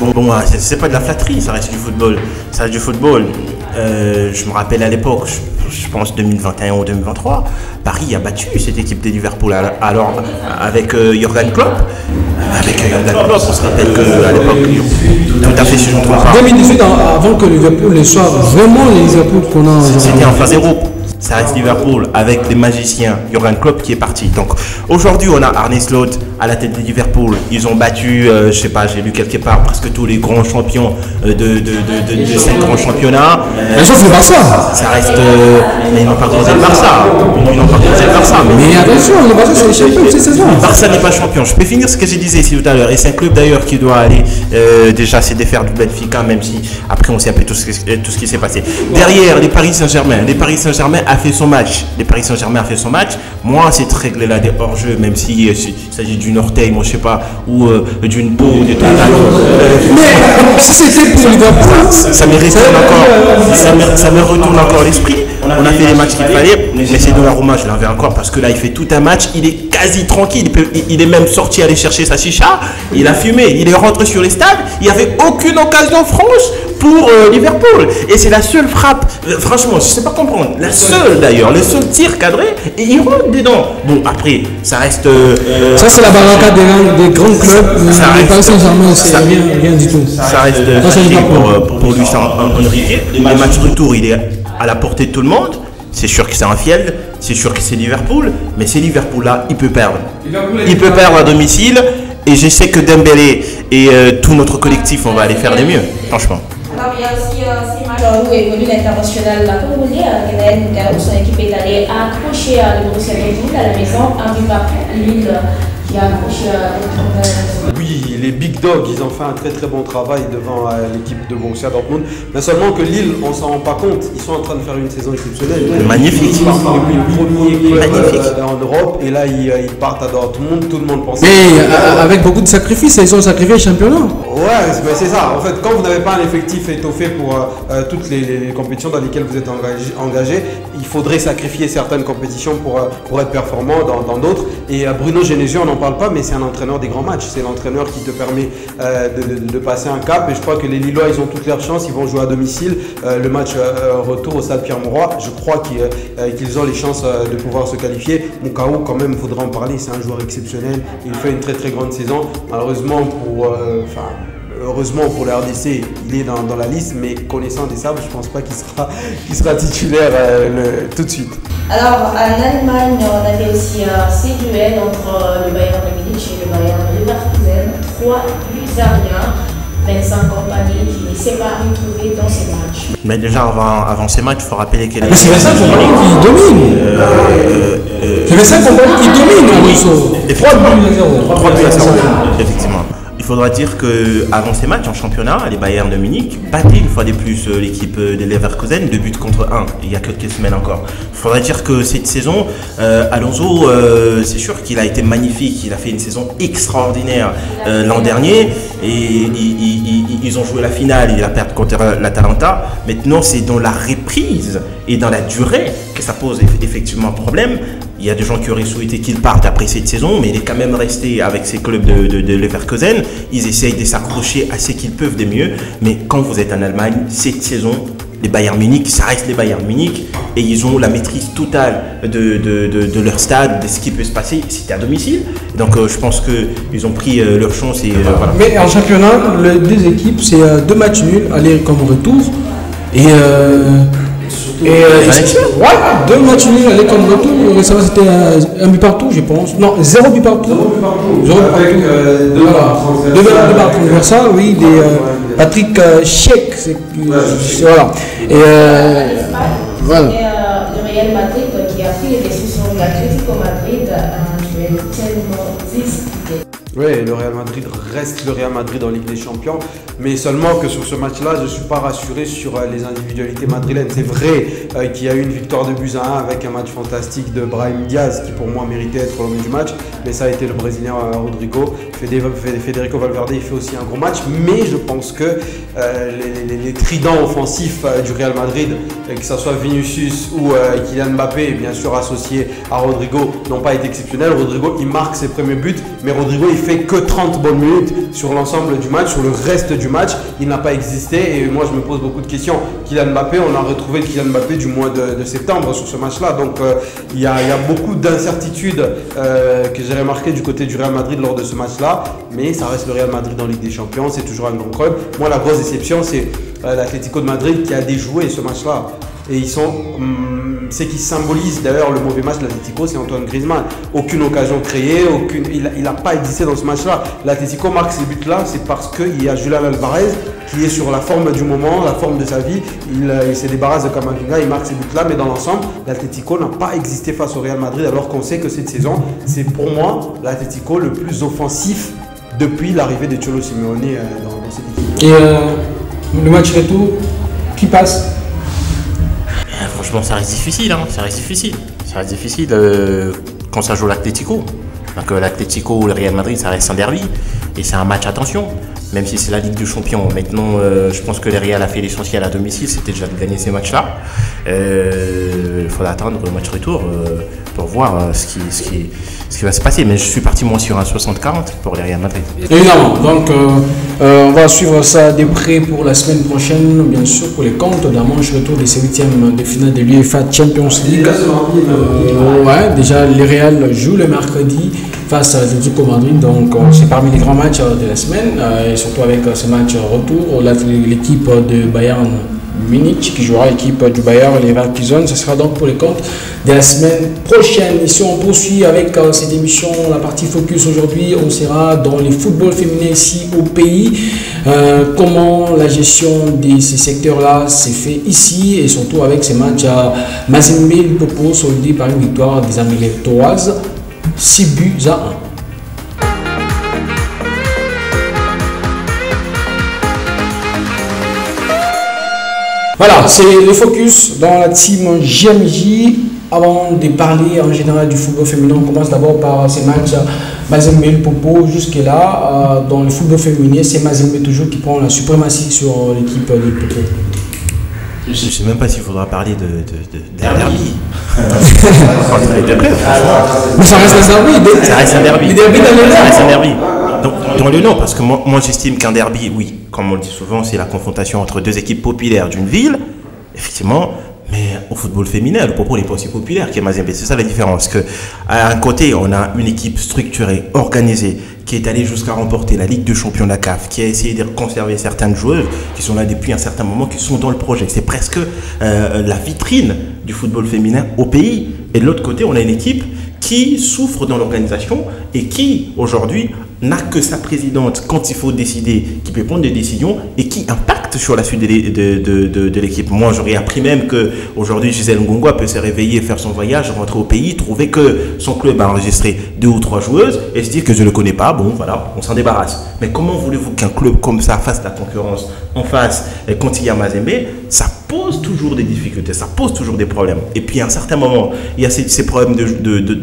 Bon, c'est pas de la flatterie, ça reste du football. Ça reste du football. Je me rappelle à l'époque, je pense 2021 ou 2023, Paris a battu cette équipe de Liverpool alors avec Jürgen Klopp. Avec Jürgen Klopp, on se rappelle qu'à l'époque, tout à fait, si je ne me trompe pas. 2018, avant que Liverpool soit vraiment les Liverpool qu'on a. C'était en phase 0. Ça reste Liverpool avec les magiciens, Jürgen Klopp qui est parti. Donc aujourd'hui, on a Arne Slot à la tête de Liverpool. Ils ont battu, je sais pas, j'ai lu quelque part presque tous les grands champions de 5 grands championnats. Sauf le Barça. Ça reste, mais ils n'ont pas croisé le Barça. Mais attention, le Barça c'est les champions de cette saison. Le Barça n'est pas champion. Je peux finir ce que j'ai disais ici tout à l'heure. Et c'est un club d'ailleurs qui doit aller déjà se défaire du Benfica, même si après on sait un peu tout ce qui s'est passé. Derrière, les Paris Saint-Germain a fait son match. Moi, cette règle-là des hors-jeu, même si il s'agit d'une orteil, moi je sais pas, ou d'une peau, ou de tout. Mais si c'était pour Liverpool, ça me retourne encore l'esprit. On a fait les matchs qu'il fallait, mais c'est Donnarumma, je l'avais encore parce que là il fait tout un match, il est quasi tranquille, il est même sorti aller chercher sa chicha, il a fumé, il est rentré sur les stades, il n'y avait aucune occasion franche pour Liverpool. Et c'est la seule frappe, franchement, je ne sais pas comprendre, la seule d'ailleurs, le seul tir cadré, et il rentre dedans. Bon, après, ça reste... ça, c'est la baraka des grands clubs. Ça reste, Paris Saint-Germain, c'est rien du tout. Ça reste facile pour Luis Enrique. Le match retour, il est à la portée de tout le monde. C'est sûr que c'est un fiel, c'est sûr que c'est Liverpool, mais c'est Liverpool-là, il peut perdre. Il peut perdre à domicile, et je sais que Dembélé et tout notre collectif, on va aller faire des mieux, franchement. Alors, il y a aussi Simon où est venu l'international congolais, Ganaël Moukaou, son équipe est allée accrocher le Borussia Dortmund à la maison, un but partout, Lille qui a accroché Oui, les Big Dogs, ils ont fait un très très bon travail devant l'équipe de Borussia Dortmund. Mais seulement que Lille, on s'en rend pas compte. Ils sont en train de faire une saison exceptionnelle. Magnifique. Ils partent depuis le premier club en Europe et là ils partent à Dortmund. Tout le monde pensait. Mais avec beaucoup de sacrifices, ils ont sacrifié le championnat. Ouais, mais c'est ça. En fait, quand vous n'avez pas un effectif étoffé pour toutes les compétitions dans lesquelles vous êtes engagé, il faudrait sacrifier certaines compétitions pour être performant dans d'autres. Et Bruno Genesio, on n'en parle pas, mais c'est un entraîneur des grands matchs. C'est l'entraîneur qui te permet de passer un cap. Et je crois que les Lillois, ils ont toutes leurs chances. Ils vont jouer à domicile. Le match retour au stade Pierre-Mauroy, je crois qu'ils ont les chances de pouvoir se qualifier. Moukaou, quand même, il faudra en parler. C'est un joueur exceptionnel. Il fait une très très grande saison. Malheureusement heureusement pour le RDC, il est dans la liste, mais connaissant des Sables, je ne pense pas qu'il sera titulaire tout de suite. Alors, en Allemagne, on avait aussi ces duels entre le Bayern de Munich et le Bayern de Leverkusen. 3 buts à rien. Vincent Kompany qui ne s'est pas retrouvé dans ces matchs. Mais déjà, avant ces matchs, il faut rappeler qu'elle est... Mais c'est Vincent Kompany qui domine. C'est Vincent Kompany qui domine en Rousseau. 3 buts à 0. 3 buts à 0, effectivement. Il faudra dire qu'avant ces matchs en championnat, les Bayern de Munich battaient une fois de plus l'équipe de Leverkusen, 2 buts contre 1, il y a quelques semaines encore. Il faudra dire que cette saison, Alonso, c'est sûr qu'il a été magnifique, il a fait une saison extraordinaire l'an dernier, et ils ont joué la finale, il a perdu contre l'Atalanta. Maintenant, c'est dans la reprise et dans la durée que ça pose effectivement problème. Il y a des gens qui auraient souhaité qu'il parte après cette saison, mais il est quand même resté avec ses clubs de Leverkusen. Ils essayent de s'accrocher à ce qu'ils peuvent de mieux. Mais quand vous êtes en Allemagne, cette saison, les Bayern Munich, ça reste les Bayern Munich. Et ils ont la maîtrise totale de leur stade, de ce qui peut se passer. C'était à domicile. Donc je pense qu'ils ont pris leur chance. Et, voilà. Mais en championnat, les deux équipes, c'est 2 matchs nuls, aller comme retour. Et 2 matchs nuls, aller comme retour. Récemment, c'était un but partout, je pense. Non, 0 but partout. 0 but partout. Avec 2 buts partout. Vers ça, oui, des Patrick Schick. Voilà. Et voilà. Le Real Madrid qui a pris les décisions de l'Atlético Madrid, un duel tellement disputé. Oui, le Real Madrid reste le Real Madrid en Ligue des Champions, mais seulement que sur ce match-là, je ne suis pas rassuré sur les individualités madrilènes. C'est vrai qu'il y a eu une victoire de buts à 1 avec un match fantastique de Brahim Diaz qui pour moi méritait d'être l'homme du match, mais ça a été le Brésilien Rodrigo. Federico Valverde, il fait aussi un gros match, mais je pense que les tridents offensifs du Real Madrid, que ce soit Vinicius ou Kylian Mbappé, bien sûr associé à Rodrigo, n'ont pas été exceptionnels. Rodrigo, il marque ses premiers buts, mais Rodrigo, il fait que 30 bonnes minutes sur l'ensemble du match, sur le reste du match, il n'a pas existé et moi je me pose beaucoup de questions. Kylian Mbappé, on a retrouvé le Kylian Mbappé du mois de septembre sur ce match-là, donc il y a beaucoup d'incertitudes que j'ai remarqué du côté du Real Madrid lors de ce match-là, mais ça reste le Real Madrid en Ligue des Champions, c'est toujours un grand club. Moi la grosse déception c'est l'Atlético de Madrid qui a déjoué ce match-là. Et ils sont, ce qui symbolise d'ailleurs le mauvais match de l'Atlético, c'est Antoine Griezmann. Aucune occasion créée, il n'a pas existé dans ce match-là. L'Atlético marque ces buts-là, c'est parce qu'il y a Julián Alvarez qui est sur la forme du moment, la forme de sa vie. Il se débarrasse de Camavinga, il marque ces buts-là, mais dans l'ensemble, l'Atlético n'a pas existé face au Real Madrid, alors qu'on sait que cette saison, c'est pour moi l'Atlético le plus offensif depuis l'arrivée de Cholo Simeone dans cette équipe. Et le match retour, qui passe? Franchement, ça reste difficile, hein. Ça reste difficile quand ça joue l'Atlético. Donc l'Atlético ou le Real Madrid, ça reste un derby et c'est un match attention. même si c'est la Ligue des Champions. Maintenant, je pense que le Real a fait l'essentiel à domicile, c'était déjà de gagner ces matchs-là. Il faudra attendre le match retour pour voir ce qui va se passer. Mais je suis parti moi sur un 60-40 pour le Real Madrid. Évidemment, donc on va suivre ça de près pour la semaine prochaine, bien sûr, pour les comptes d'un manche retour de ces huitièmes de finale de l'UEFA Champions League. Ouais, déjà le Real joue le mercredi face à l'Atlético Madrid, donc c'est parmi les grands matchs de la semaine, et surtout avec ce match retour, l'équipe de Bayern Munich qui jouera l'équipe du Bayern, les Leverkusen. Ce sera donc pour les comptes de la semaine prochaine. Ici on poursuit avec cette émission, la partie focus. Aujourd'hui on sera dans les footballs féminins ici au pays, comment la gestion de ces secteurs là s'est fait ici, et surtout avec ces matchs à Mazembe Popo soldé par une victoire des Amélétoises 6 buts à 1. Voilà, c'est le focus dans la team GMJ. Avant de parler en général du football féminin, on commence d'abord par ces matchs Mazembe Popo. Jusque-là, dans le football féminin, c'est Mazembe toujours qui prend la suprématie sur l'équipe de Popo. Je ne sais même pas s'il faudra parler de derby. Mais ça reste un derby. Ça reste un derby. Ça reste un derby. Dans le nom, parce que moi j'estime qu'un derby, oui, comme on le dit souvent, c'est la confrontation entre deux équipes populaires d'une ville, effectivement, mais au football féminin, le Popo n'est pas aussi populaire que Mazembe. C'est ça la différence, que à un côté, on a une équipe structurée, organisée, qui est allée jusqu'à remporter la Ligue des Champions de la CAF, qui a essayé de conserver certaines joueuses qui sont là depuis un certain moment, qui sont dans le projet. C'est presque la vitrine du football féminin au pays. Et de l'autre côté, on a une équipe qui souffre dans l'organisation et qui, aujourd'hui, n'a que sa présidente quand il faut décider, qui peut prendre des décisions et qui impacte sur la suite de l'équipe. Moi, j'aurais appris même qu'aujourd'hui, Gisèle Ngongwa peut se réveiller, faire son voyage, rentrer au pays, trouver que son club a enregistré 2 ou 3 joueuses et se dire que je ne le connais pas, bon, voilà, on s'en débarrasse. Mais comment voulez-vous qu'un club comme ça fasse la concurrence en face quand il y a Mazembe? Ça pose toujours des difficultés, ça pose toujours des problèmes. Et puis à un certain moment, il y a ces problèmes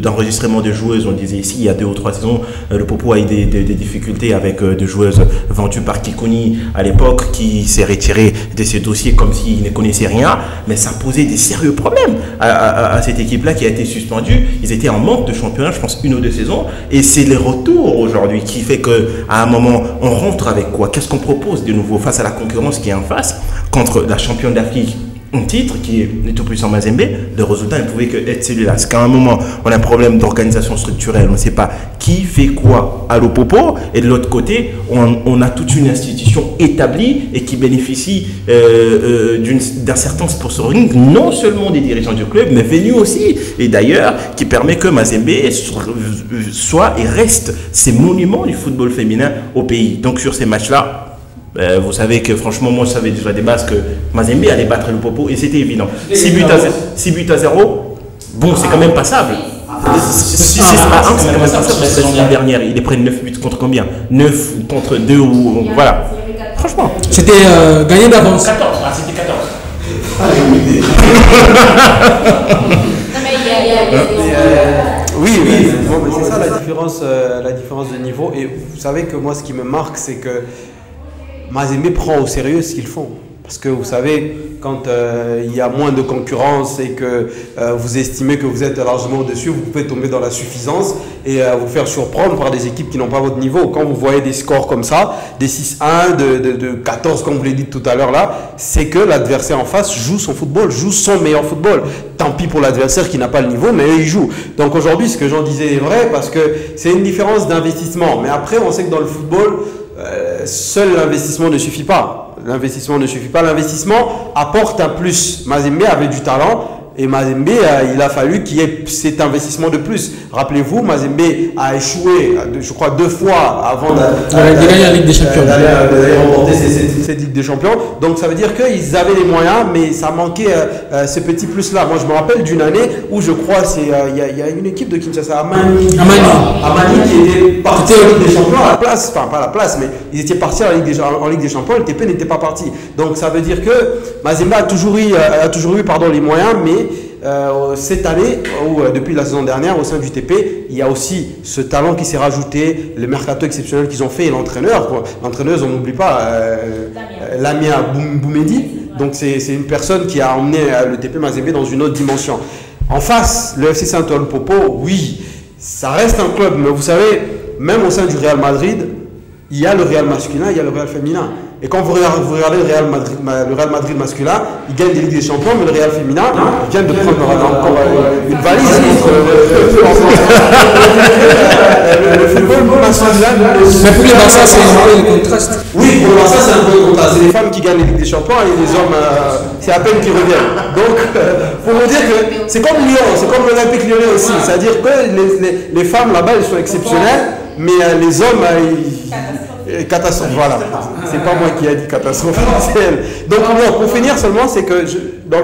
d'enregistrement de joueuses. On disait ici, il y a 2 ou 3 saisons, le Popo a eu des difficultés avec des joueuses vendues par Kikuni à l'époque, qui s'est retiré de ces dossiers comme s'il ne connaissait rien. Mais ça posait des sérieux problèmes à cette équipe-là qui a été suspendue. Ils étaient en manque de championnat, je pense 1 ou 2 saisons. Et c'est le retour aujourd'hui qui fait qu'à un moment, on rentre avec quoi? Qu'est-ce qu'on propose de nouveau face à la concurrence qui est en face, contre la championne d'Afrique en titre, qui est le tout-puissant Mazembe? Le résultat ne pouvait que être celui-là. C'est qu'à un moment, on a un problème d'organisation structurelle, on ne sait pas qui fait quoi à l'Opopo, et de l'autre côté, on a toute une institution établie et qui bénéficie d'un certain sponsoring, non seulement des dirigeants du club, mais venu aussi, et d'ailleurs, qui permet que Mazembe soit et reste ces monuments du football féminin au pays. Donc sur ces matchs-là, vous savez que franchement, moi je savais déjà des bases que Mazembe allait battre le Popo et c'était évident. 6 buts à 0, bon, c'est quand même passable. 6 à 1, c'est quand même passable. La saison dernière, il est près de 9 buts contre combien? 9 contre 2 ou. Voilà. Franchement. C'était gagné d'avance. 14, c'était 14. Oui, bon, mais c'est ça la différence de niveau. Et vous savez que moi, ce qui me marque, c'est que Mazembe prend au sérieux ce qu'ils font. Parce que vous savez, quand il y a moins de concurrence et que vous estimez que vous êtes largement au-dessus, vous pouvez tomber dans la suffisance et vous faire surprendre par des équipes qui n'ont pas votre niveau. Quand vous voyez des scores comme ça, des 6-1, de 14 comme vous l'avez dit tout à l'heure là, c'est que l'adversaire en face joue son football, joue son meilleur football. Tant pis pour l'adversaire qui n'a pas le niveau, mais eux ils jouent. Donc aujourd'hui, ce que j'en disais est vrai parce que c'est une différence d'investissement. Mais après, on sait que dans le football, seul l'investissement ne suffit pas. L'investissement ne suffit pas. L'investissement apporte un plus. Mazembe avait du talent et Mazembe, il a fallu qu'il y ait cet investissement de plus. Rappelez-vous, Mazembe a échoué, je crois, 2 fois avant de gagner la Ligue des Champions. D'aller remporter cette Ligue des Champions. Donc ça veut dire qu'ils avaient les moyens, mais ça manquait ce petit plus-là. Moi, je me rappelle d'une année où je crois il y a une équipe de Kinshasa, Amani qui était partie en Ligue des Champions à la place, enfin pas à la place, mais ils étaient partis en Ligue des Champions. Le TP n'était pas parti. Donc ça veut dire que Mazembe a toujours eu les moyens, mais cette année, ou depuis la saison dernière, au sein du TP, il y a aussi ce talent qui s'est rajouté, le mercato exceptionnel qu'ils ont fait et l'entraîneur. L'entraîneuse, on n'oublie pas, Lamia Boumedi. Donc c'est une personne qui a emmené le TP Mazembe dans une autre dimension. En face, le FC Saint-Paul Popo, oui, ça reste un club, mais vous savez, même au sein du Real Madrid, il y a le Real masculin, il y a le Real féminin. Et quand vous regardez le Real Madrid masculin, il gagne des Ligues des Champions, mais le Real féminin, il vient de prendre encore une valise contre le football masculin. Mais pour les Barça, c'est un peu le contraste. Oui, pour le Barça, c'est un peu le contraste. C'est les femmes qui gagnent les Ligues des Champions et les hommes, c'est à peine qu'ils reviennent. Donc, pour vous dire que c'est comme Lyon, c'est comme l'Olympique Lyonnais aussi. C'est-à-dire que les femmes là-bas, elles sont exceptionnelles, mais les hommes, catastrophe, voilà. C'est pas moi qui ai dit catastrophe, c'est elle. Donc pour finir seulement, c'est que dans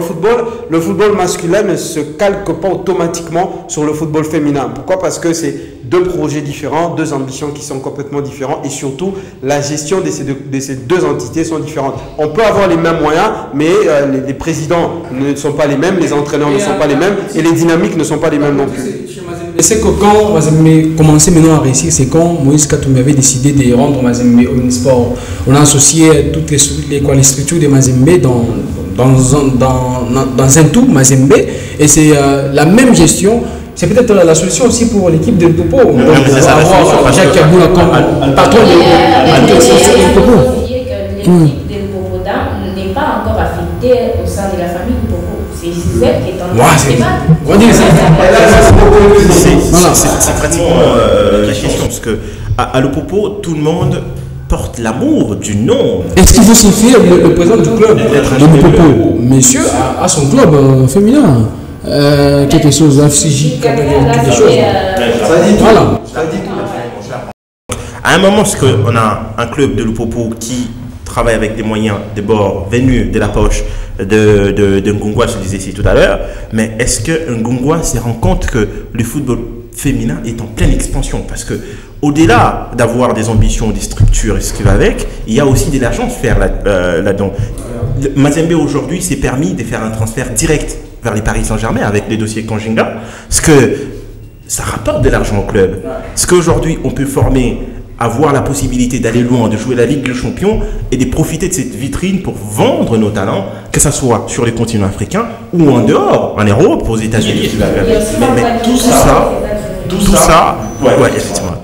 le football masculin ne se calque pas automatiquement sur le football féminin. Pourquoi? Parce que c'est deux projets différents, deux ambitions qui sont complètement différentes et surtout la gestion de ces deux entités sont différentes. On peut avoir les mêmes moyens, mais les présidents ne sont pas les mêmes, les entraîneurs ne sont pas les mêmes et les dynamiques ne sont pas les mêmes non plus. C'est que quand Mazembe commençait maintenant à réussir, c'est quand Moïse Katumbi avait décidé de rendre Mazembe omnisport. On a associé toutes les structures de Mazembe dans un tout Mazembe et c'est la même gestion. C'est peut-être la solution aussi pour l'équipe de Popo. Donc, avoir Jacques Kaboula comme patron de Popo. L'équipe de Popo n'est pas encore affectée au sein de la famille de Popo. C'est Gisèle qui est en train c'est pratiquement la question, parce que à le Popo, tout le monde porte l'amour du nom. Est-ce qu'il faut s'y fier le président du club de Popo, monsieur, à son club féminin quelque chose, FCJ, quelque chose. Voilà. À un moment, parce qu'on a un club de Lupopo qui travaille avec des moyens de bord venus de la poche de Ngungwa, je le disais ici tout à l'heure, mais est-ce que Ngungwa se rend compte que le football féminin est en pleine expansion? Parce que au-delà d'avoir des ambitions, des structures et ce qui va avec, il y a aussi de l'argent à faire là-dedans. Mazembe aujourd'hui s'est permis de faire un transfert direct vers les Paris Saint-Germain avec les dossiers Kanjinga, parce que ça rapporte de l'argent au club. Parce qu'aujourd'hui, on peut former, avoir la possibilité d'aller loin, de jouer la Ligue des Champions et de profiter de cette vitrine pour vendre nos talents, que ce soit sur les continents africains ou en dehors, en Europe, aux États-Unis. Mais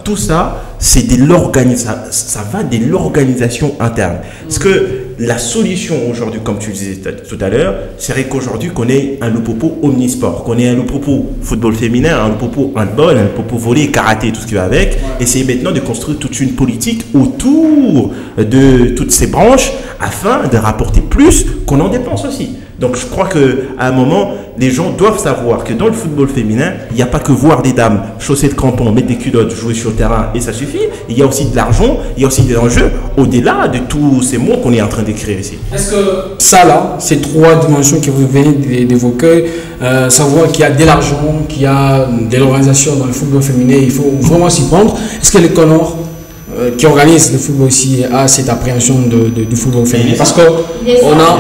tout ça, c'est de l'organisation, ça va de l'organisation interne. Parce que la solution aujourd'hui, comme tu le disais tout à l'heure, serait qu'aujourd'hui qu'on ait un Lupopo omnisport, qu'on ait un Lupopo football féminin, un Lupopo handball, un Lupopo volley, karaté, tout ce qui va avec. Essayer maintenant de construire toute une politique autour de toutes ces branches afin de rapporter plus qu'on en dépense aussi. Donc je crois qu'à un moment, les gens doivent savoir que dans le football féminin, il n'y a pas que voir des dames chausser de crampons, mettre des culottes, jouer sur le terrain et ça suffit. Il y a aussi de l'argent, il y a aussi des enjeux au-delà de tous ces mots qu'on est en train d'écrire ici. Est-ce que ça là, ces trois dimensions que vous venez d'évoquer, savoir qu'il y a de l'argent, qu'il y a de l'organisation dans le football féminin, il faut vraiment s'y prendre. Est-ce que les Connors qui organisent le football ici a cette appréhension du football féminin? Parce que on a...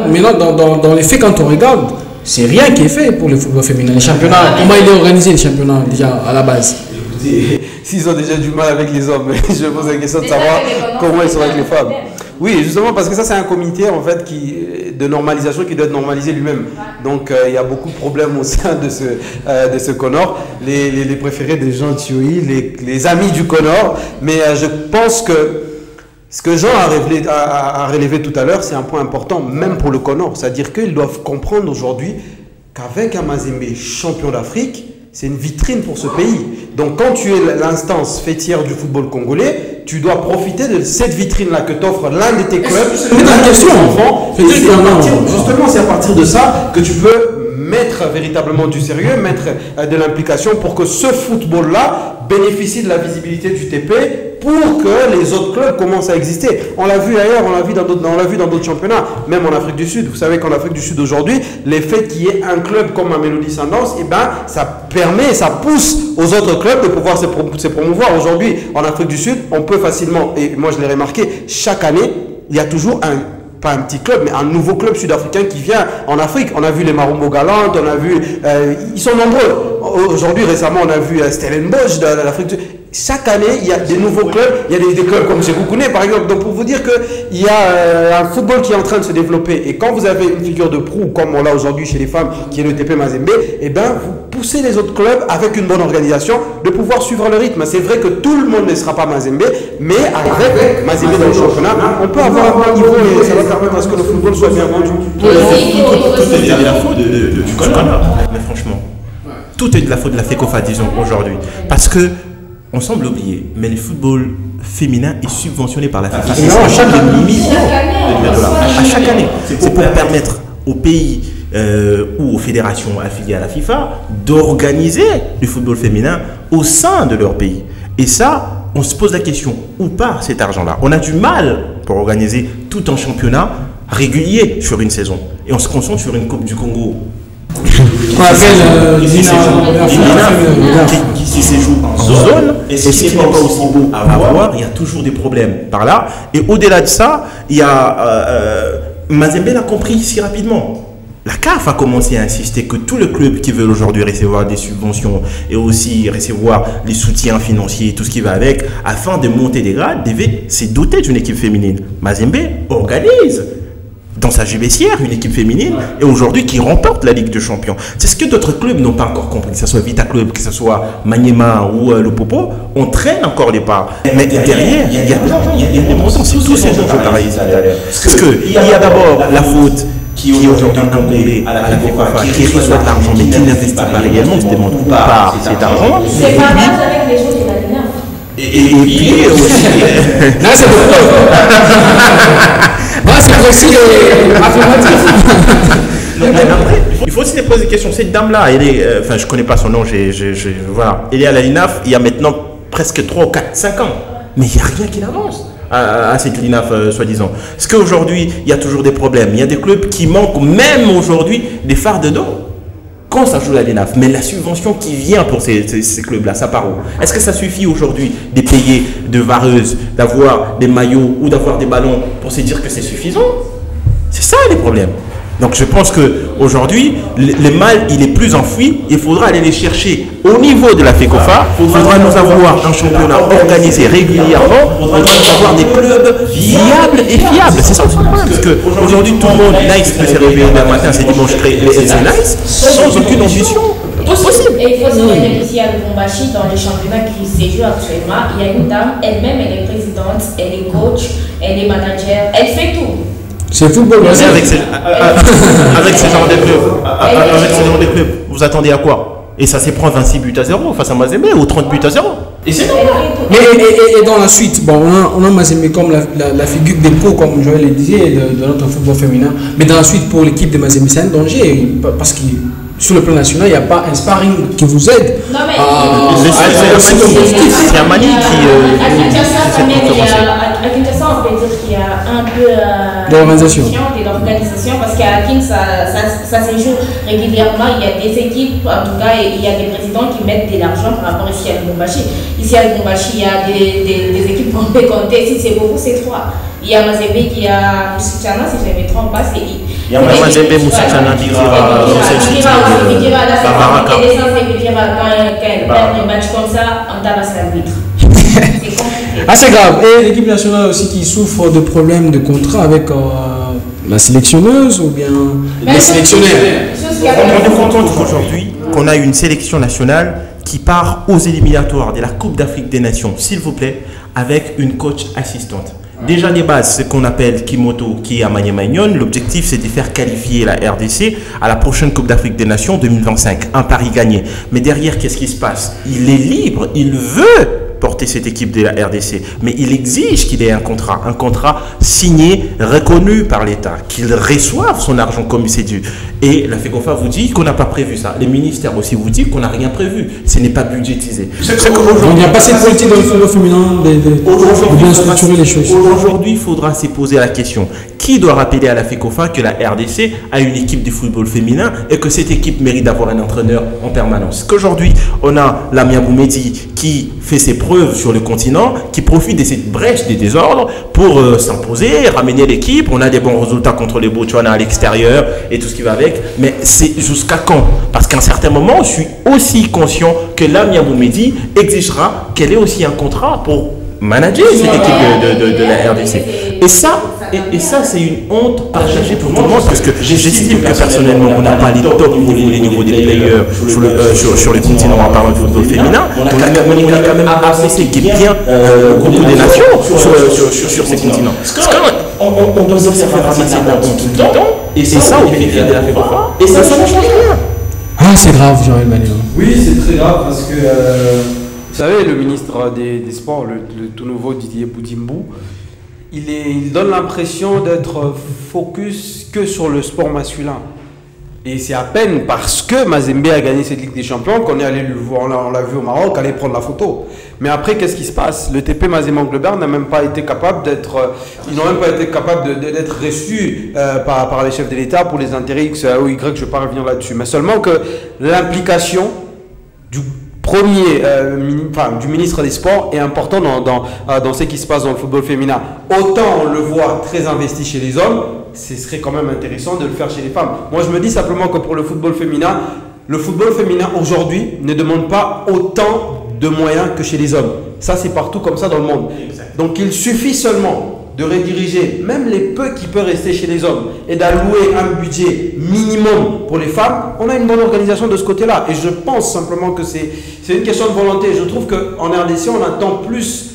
maintenant dans les faits, quand on regarde, c'est rien qui est fait pour le football féminin. Les championnats, comment il est organisé les championnats déjà à la base? Écoutez, s'ils ont déjà du mal avec les hommes, je pose la question de savoir comment ils sont avec les femmes. Oui, justement parce que ça c'est un comité en fait de normalisation qui doit être normalisé lui-même. Donc il y a beaucoup de problèmes au sein de ce Connor. Les préférés des gens de Chioui, les amis du Connor. Mais je pense que ce que Jean a relevé tout à l'heure, c'est un point important, même pour le Connor. C'est-à-dire qu'ils doivent comprendre aujourd'hui qu'avec un Mazembe champion d'Afrique, c'est une vitrine pour ce pays. Donc quand tu es l'instance fêtière du football congolais, tu dois profiter de cette vitrine-là que t'offre l'un de tes clubs. C'est une question. Justement, c'est à partir de ça que tu peux mettre véritablement du sérieux, mettre de l'implication pour que ce football-là bénéficie de la visibilité du TP pour que les autres clubs commencent à exister. On l'a vu ailleurs, on l'a vu dans d'autres championnats, même en Afrique du Sud. Vous savez qu'en Afrique du Sud aujourd'hui, le fait qu'il y ait un club comme Mamelodi Sundowns, eh ben, ça permet, ça pousse aux autres clubs de pouvoir se promouvoir. Aujourd'hui, en Afrique du Sud, on peut facilement, et moi je l'ai remarqué, chaque année, il y a toujours pas un petit club, mais un nouveau club sud-africain qui vient en Afrique. On a vu les Marumbo Galantes, on a vu, ils sont nombreux. Aujourd'hui, récemment, on a vu Stellenbosch de l'Afrique. Chaque année, il y a des nouveaux clubs. Il y a des clubs comme chez Koukoune, par exemple. Donc, pour vous dire qu'il y a un football qui est en train de se développer. Et quand vous avez une figure de proue, comme on l'a aujourd'hui chez les femmes, qui est le TP Mazembe, eh ben, vous poussez les autres clubs avec une bonne organisation de pouvoir suivre le rythme. C'est vrai que tout le monde ne sera pas Mazembe, mais avec Mazembe dans le championnat, on peut avoir un bon niveau et ça va permettre à ce que le football soit bien vendu. Tout est de la faute du colonel. Mais franchement, tout est de la faute de la FECOFA, disons, aujourd'hui. Parce que on semble oublier, mais le football féminin est subventionné par la FIFA. Non, chaque année. C'est pour permettre aux pays ou aux fédérations affiliées à la FIFA d'organiser du football féminin au sein de leur pays. Et ça, on se pose la question, où part cet argent-là? On a du mal pour organiser tout un championnat régulier sur une saison. Et on se concentre sur une Coupe du Congo. Qui se joue en zone, et ce qui n'est pas aussi beau à voir, il y a toujours des problèmes par là. Et au-delà de ça, il y a Mazembe l'a compris si rapidement. La CAF a commencé à insister que tous les clubs qui veulent aujourd'hui recevoir des subventions et aussi recevoir les soutiens financiers et tout ce qui va avec, afin de monter des grades, devaient se doter d'une équipe féminine. Mazembe organise dans sa GBCR une équipe féminine et aujourd'hui qui remporte la Ligue des Champions. C'est ce que d'autres clubs n'ont pas encore compris, que ce soit Vita Club, que ce soit Maniema ou le Popo, on traîne encore les parts. Mais derrière, il y a des montants, c'est tous ces gens que je parlais tout à l'heure. Parce qu'il y a d'abord la faute qui est aujourd'hui incombée à la FECOFA, qui reçoit de l'argent mais qui n'investit pas réellement, se demande où part cet argent. C'est pas mal avec les choses de la DINAF. Et puis aussi... Là, c'est c'est aussi les il faut aussi se poser des questions. Cette dame-là, elle est, enfin, je connais pas son nom, voilà. Elle est à la LINAF il y a maintenant presque 3 ou 4, 5 ans. Mais il n'y a rien qui n'avance à cette LINAF, soi-disant. Parce qu'aujourd'hui, il y a toujours des problèmes. Il y a des clubs qui manquent, même aujourd'hui, des phares de dos. Quand ça joue la LINAF, mais la subvention qui vient pour ces clubs-là, ça part où? Est-ce que ça suffit aujourd'hui de payer de vareuses, d'avoir des maillots ou d'avoir des ballons pour se dire que c'est suffisant? C'est ça les problèmes. Donc je pense qu'aujourd'hui, le mal, il est plus enfoui. Il faudra aller les chercher au niveau de la FECOFA. Il faudra nous avoir un championnat organisé régulièrement. Il faudra nous avoir des clubs viables et fiables. C'est ça aussi le problème. Parce qu'aujourd'hui, tout le monde, Nice peut se réveiller le matin, c'est dimanche, c'est Nice, sans aucune ambition. Possible. Et il faut se souvenir ici à Lubumbashi, dans les championnats qui se jouent actuellement, il y a une dame, elle-même, elle est présidente, elle est coach, elle est manager, elle fait tout. C'est football. Avec ces genres de clubs, vous attendez à quoi? Et ça s'est prend 26 buts à 0 face à Mazembe ou 30 buts à 0. Et c'est normal. Et dans la suite, bon, on a Mazembe comme la figure des pros, comme Joël le disait, de notre football féminin. Mais dans la suite, pour l'équipe de Mazembe, c'est un danger. Parce que sur le plan national, il n'y a pas un sparring qui vous aide. Non, mais c'est un Mani qui à Kinshasa, on peut dire qu'il y a un peu d'organisation, parce qu'à Kinshasa, ça se joue régulièrement. Il y a des équipes, en tout cas, il y a des présidents qui mettent de l'argent par rapport ici à Lubumbashi. Ici à Lubumbashi, il y a des équipes qu'on peut compter. Si c'est beaucoup, c'est 3. Il y a Mazembe qui a Moussichana, si je ne me trompe pas. Il y a Mazembe, Moussichana, Bikira, Baraka. Et les gens qui disent quand un match comme ça, on tabasse l'arbitre. Ah, c'est grave. Et l'équipe nationale aussi qui souffre de problèmes de contrat avec la sélectionneuse ou bien les sélectionnaires. On est content aujourd'hui qu'on a une sélection nationale qui part aux éliminatoires de la Coupe d'Afrique des Nations, s'il vous plaît, avec une coach assistante. Déjà des bases, ce qu'on appelle Kimoto, qui est à Maniema Union, l'objectif c'est de faire qualifier la RDC à la prochaine Coupe d'Afrique des Nations 2025, un pari gagné. Mais derrière, qu'est-ce qui se passe? Il est libre, il veut porter cette équipe de la RDC, mais il exige qu'il ait un contrat signé, reconnu par l'État, qu'il reçoive son argent comme c'est dû. Et la FECOFA vous dit qu'on n'a pas prévu ça. Les ministères aussi vous disent qu'on n'a rien prévu. Ce n'est pas budgétisé. Il n'y a pas cette politique dans le football féminin de bien structurer les choses. Aujourd'hui, il faudra se poser la question. Qui doit rappeler à la FECOFA que la RDC a une équipe de football féminin et que cette équipe mérite d'avoir un entraîneur en permanence? Qu'aujourd'hui, on a Lamia Boumedi qui fait ses preuves sur le continent, qui profite de cette brèche des désordres pour s'imposer, ramener l'équipe. On a des bons résultats contre les Botswana à l'extérieur et tout ce qui va avec. Mais c'est jusqu'à quand? Parce qu'à un certain moment, je suis aussi conscient que Lamia Boumedi exigera qu'elle ait aussi un contrat pour manager cette équipe de la RDC. Et ça, c'est une honte partagée pour tout le monde parce que j'estime que personnellement, on n'a pas les top niveaux des players sur le continent en parlant de football féminin. On a quand même avancé bien beaucoup des nations sur ces continents. On doit se faire ramasser la honte tout le temps. Et ça, au bénéfice de la FECOFA. Et ça ne change rien. Ah, c'est grave, Joël Manéo. Oui, c'est très grave parce que, vous savez, le ministre des Sports, le tout nouveau Didier Boudimbou, il donne l'impression d'être focus que sur le sport masculin. Et c'est à peine parce que Mazembe a gagné cette Ligue des Champions qu'on est allé le voir, on l'a vu au Maroc, aller prendre la photo. Mais après, qu'est-ce qui se passe? Le TP Mazembe-Anglebert n'a même pas été capable d'être, ils n'ont même pas été capables d'être reçus par les chefs de l'État pour les intérêts X ou Y, je ne vais pas revenir là-dessus. Mais seulement que l'implication du du ministre des Sports est important dans ce qui se passe dans le football féminin. Autant on le voit très investi chez les hommes, ce serait quand même intéressant de le faire chez les femmes. Moi, je me dis simplement que pour le football féminin aujourd'hui ne demande pas autant de moyens que chez les hommes. Ça, c'est partout comme ça dans le monde. Donc, il suffit seulement de rediriger même les peu qui peuvent rester chez les hommes et d'allouer un budget minimum pour les femmes. On a une bonne organisation de ce côté-là et je pense simplement que c'est une question de volonté. Je trouve qu'en RDC, on attend plus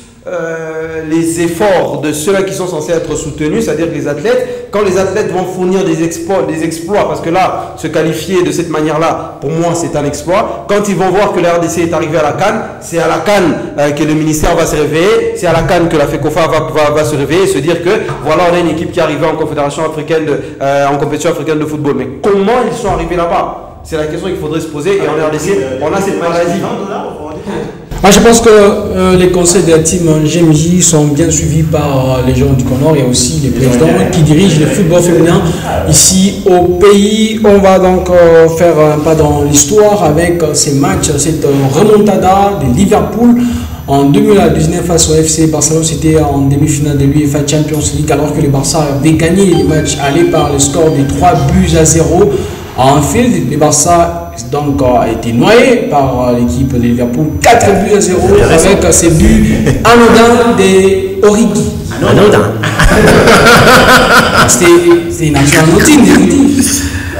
les efforts de ceux-là qui sont censés être soutenus, c'est-à-dire les athlètes. Quand les athlètes vont fournir des exploits, parce que là, se qualifier de cette manière-là, pour moi, c'est un exploit. Quand ils vont voir que la RDC est arrivée à la CAN, c'est à la CAN que le ministère va se réveiller, c'est à la CAN que la FECOFA va se réveiller et se dire que voilà, on a une équipe qui est arrivée en Confédération africaine en compétition africaine de football. Mais comment ils sont arrivés là-bas? C'est la question qu'il faudrait se poser. Et en RDC, on a cette maladie. Moi, je pense que les conseils de la team GMJ sont bien suivis par les gens du Comore. Il y a aussi les présidents qui dirigent le football féminin ici au pays. On va donc faire un pas dans l'histoire avec ces matchs, cette remontada de Liverpool en 2019 face au FC Barcelone. C'était en demi-finale de l'UEFA Champions League alors que le Barça avait gagné le match aller par le score de 3-0 à Anfield. Le Barça donc a été noyé par l'équipe de Liverpool 4-0 avec ses buts anodins de Origi. Anodin. C'était une action anodine.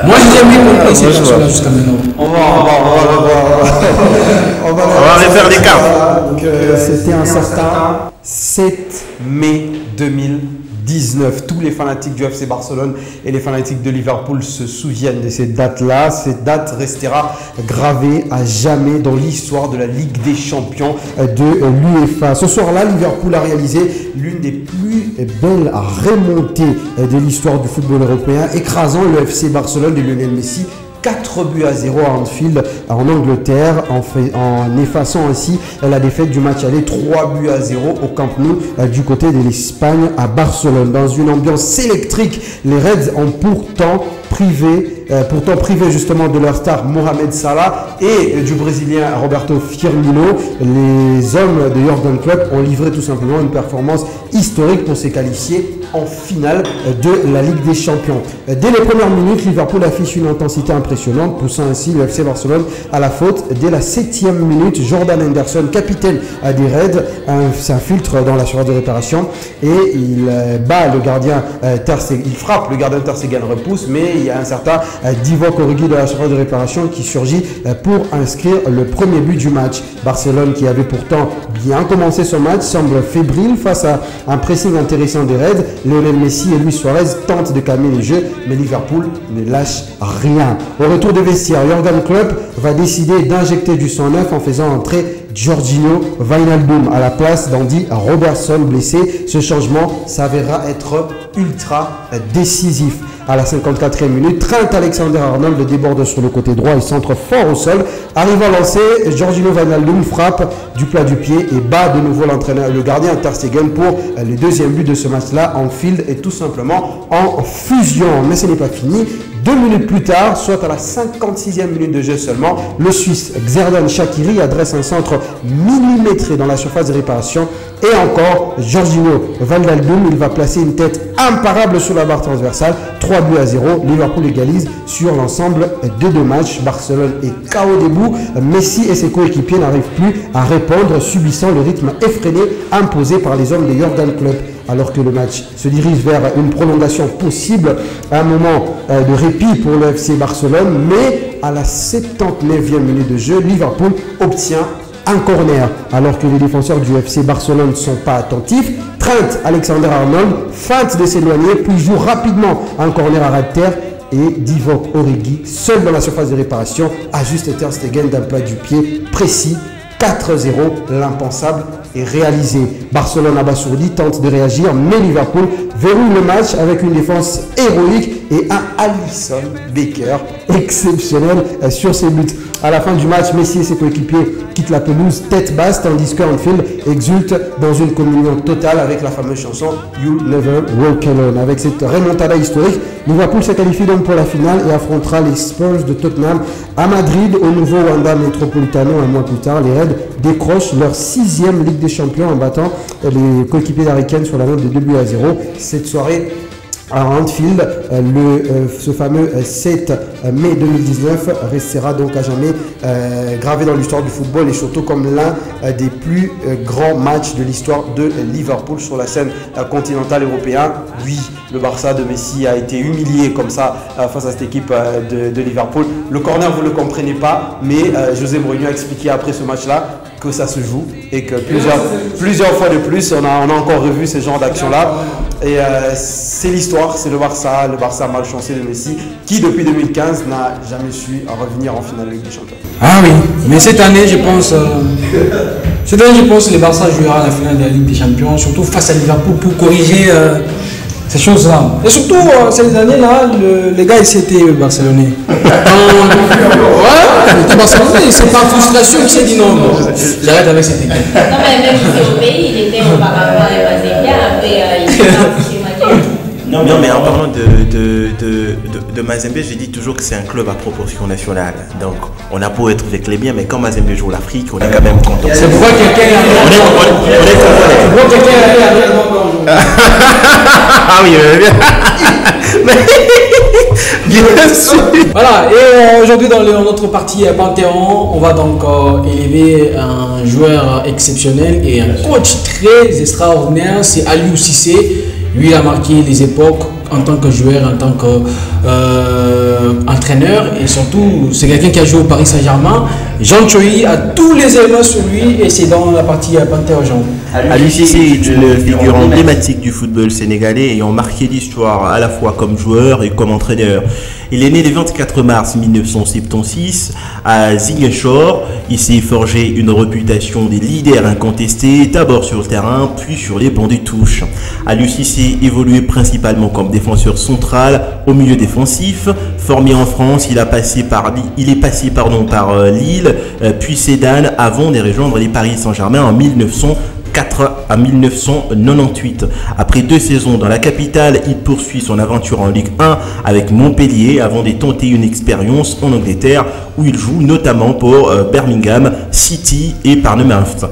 Moi, j'ai jamais compris cette chanson-là jusqu'à maintenant. On va refaire les cartes. C'était un certain 7 mai 2019. Tous les fanatiques du FC Barcelone et les fanatiques de Liverpool se souviennent de cette date-là. Cette date restera gravée à jamais dans l'histoire de la Ligue des Champions de l'UEFA. Ce soir-là, Liverpool a réalisé l'une des plus belles remontées de l'histoire du football européen, écrasant le FC Barcelone de Lionel Messi 4-0 à Anfield en Angleterre, en effaçant ainsi la défaite du match aller 3-0 au Camp Nou du côté de l'Espagne à Barcelone. Dans une ambiance électrique, les Reds ont pourtant privé justement de leur star Mohamed Salah et du Brésilien Roberto Firmino. Les hommes de Jürgen Klopp ont livré tout simplement une performance historique pour se qualifier en finale de la Ligue des Champions. Dès les premières minutes, Liverpool affiche une intensité impressionnante, poussant ainsi le FC Barcelone à la faute. Dès la 7e minute, Jordan Henderson, capitaine des Reds, s'infiltre dans la surface de réparation et il bat le gardien il frappe le gardien Ter Stegen, repousse, mais il y a un certain Divock Origi de la surface de réparation qui surgit pour inscrire le premier but du match. Barcelone, qui avait pourtant bien commencé son match, semble fébrile face à un pressing intéressant des Reds. Lionel Messi et Luis Suarez tentent de calmer les jeux, mais Liverpool ne lâche rien. Au retour des vestiaires, Jürgen Klopp va décider d'injecter du sang neuf en faisant entrer Jorginho Wijnaldum à la place d'Andy Robertson blessé. Ce changement s'avérera être ultra décisif. À la 54e minute, Trent Alexander-Arnold déborde sur le côté droit et centre fort au sol. Arrivant lancé, Jorginho Wijnaldum frappe du plat du pied et bat de nouveau l'entraîneur, le gardien Ter Stegen pour le deuxième but de ce match-là. Anfield est tout simplement en fusion. Mais ce n'est pas fini. 2 minutes plus tard, soit à la 56e minute de jeu seulement, le Suisse Xherdan Shaqiri adresse un centre millimétré dans la surface de réparation. Et encore, Jorginho Wijnaldum, il va placer une tête imparable sur la barre transversale. 3-0. Liverpool égalise sur l'ensemble des 2 matchs. Barcelone est KO debout. Messi et ses coéquipiers n'arrivent plus à répondre, subissant le rythme effréné imposé par les hommes de Jürgen Klopp. Alors que le match se dirige vers une prolongation possible, un moment de répit pour le FC Barcelone, mais à la 79e minute de jeu, Liverpool obtient un corner. Alors que les défenseurs du FC Barcelone ne sont pas attentifs, Trent Alexander-Arnold feinte de s'éloigner, puis joue rapidement un corner à ras de terre et Divock Origi, seul dans la surface de réparation, ajuste Ter Stegen d'un plat du pied précis. 4-0, l'impensable est réalisé. Barcelone abasourdi tente de réagir, mais Liverpool verrouille le match avec une défense héroïque et un Alisson Becker exceptionnel sur ses buts. À la fin du match, Messi et ses coéquipiers quittent la pelouse tête basse, tandis qu'Anfield exulte dans une communion totale avec la fameuse chanson You Never Walk Alone. Avec cette remontada historique, Liverpool se qualifie donc pour la finale et affrontera les Spurs de Tottenham à Madrid au nouveau Wanda Metropolitano un mois plus tard. Les Reds décrochent leur 6e Ligue des Champions en battant les coéquipiers d'Harry Kane sur la note de 2-0. Cette soirée à Anfield, ce fameux 7 mai 2019 restera donc à jamais gravé dans l'histoire du football et surtout comme l'un des plus grands matchs de l'histoire de Liverpool sur la scène continentale européenne. Oui, le Barça de Messi a été humilié comme ça face à cette équipe de Liverpool. Le corner, vous ne le comprenez pas, mais José Mourinho a expliqué après ce match-là que ça se joue et que plusieurs fois de plus, on a encore revu ce genre d'action-là. Et c'est l'histoire, c'est le Barça malchancé de Messi qui depuis 2015 n'a jamais su revenir en finale de Ligue des Champions. Ah oui, mais cette année je pense que le Barça jouera la finale de la Ligue des Champions, surtout face à Liverpool pour corriger ces choses-là. Et surtout ces années-là, les gars ils étaient barcelonais. Ouais, ils étaient barcelonais, c'est par frustration qu'il s'est dit non, j'arrête avec cette équipe. Non mais même si au pays, il était auparavant Mazembe, après il est parti chez Madrid. Non, mais en parlant de Mazembe, je dis toujours que c'est un club à proportion nationale. Donc, on a beau être avec les biens, mais quand Mazembe joue l'Afrique, on est quand même content. C'est pourquoi quelqu'un Ah oui, bien sûr. Voilà, et aujourd'hui dans notre partie Panthéon, on va donc élever un joueur exceptionnel et un coach très extraordinaire, c'est Aliou Cissé. Lui, il a marqué les époques en tant que joueur, en tant qu'entraîneur et surtout, c'est quelqu'un qui a joué au Paris Saint-Germain. Jean Choi a tous les éléments sur lui et c'est dans la partie Panthéon. Aliou Cissé est une figure emblématique du football sénégalais ayant marqué l'histoire à la fois comme joueur et comme entraîneur. Il est né le 24 mars 1976 à Ziguinchor. Il s'est forgé une réputation des leaders incontestés, d'abord sur le terrain, puis sur les bancs de touche. Aliou Cissé évoluait principalement comme défenseur central au milieu défensif. Formé en France, il est passé par Lille, puis Sedan avant de rejoindre les Paris Saint-Germain en 1998. Après 2 saisons dans la capitale, il poursuit son aventure en Ligue 1 avec Montpellier avant de tenter une expérience en Angleterre où il joue notamment pour Birmingham City et Bournemouth.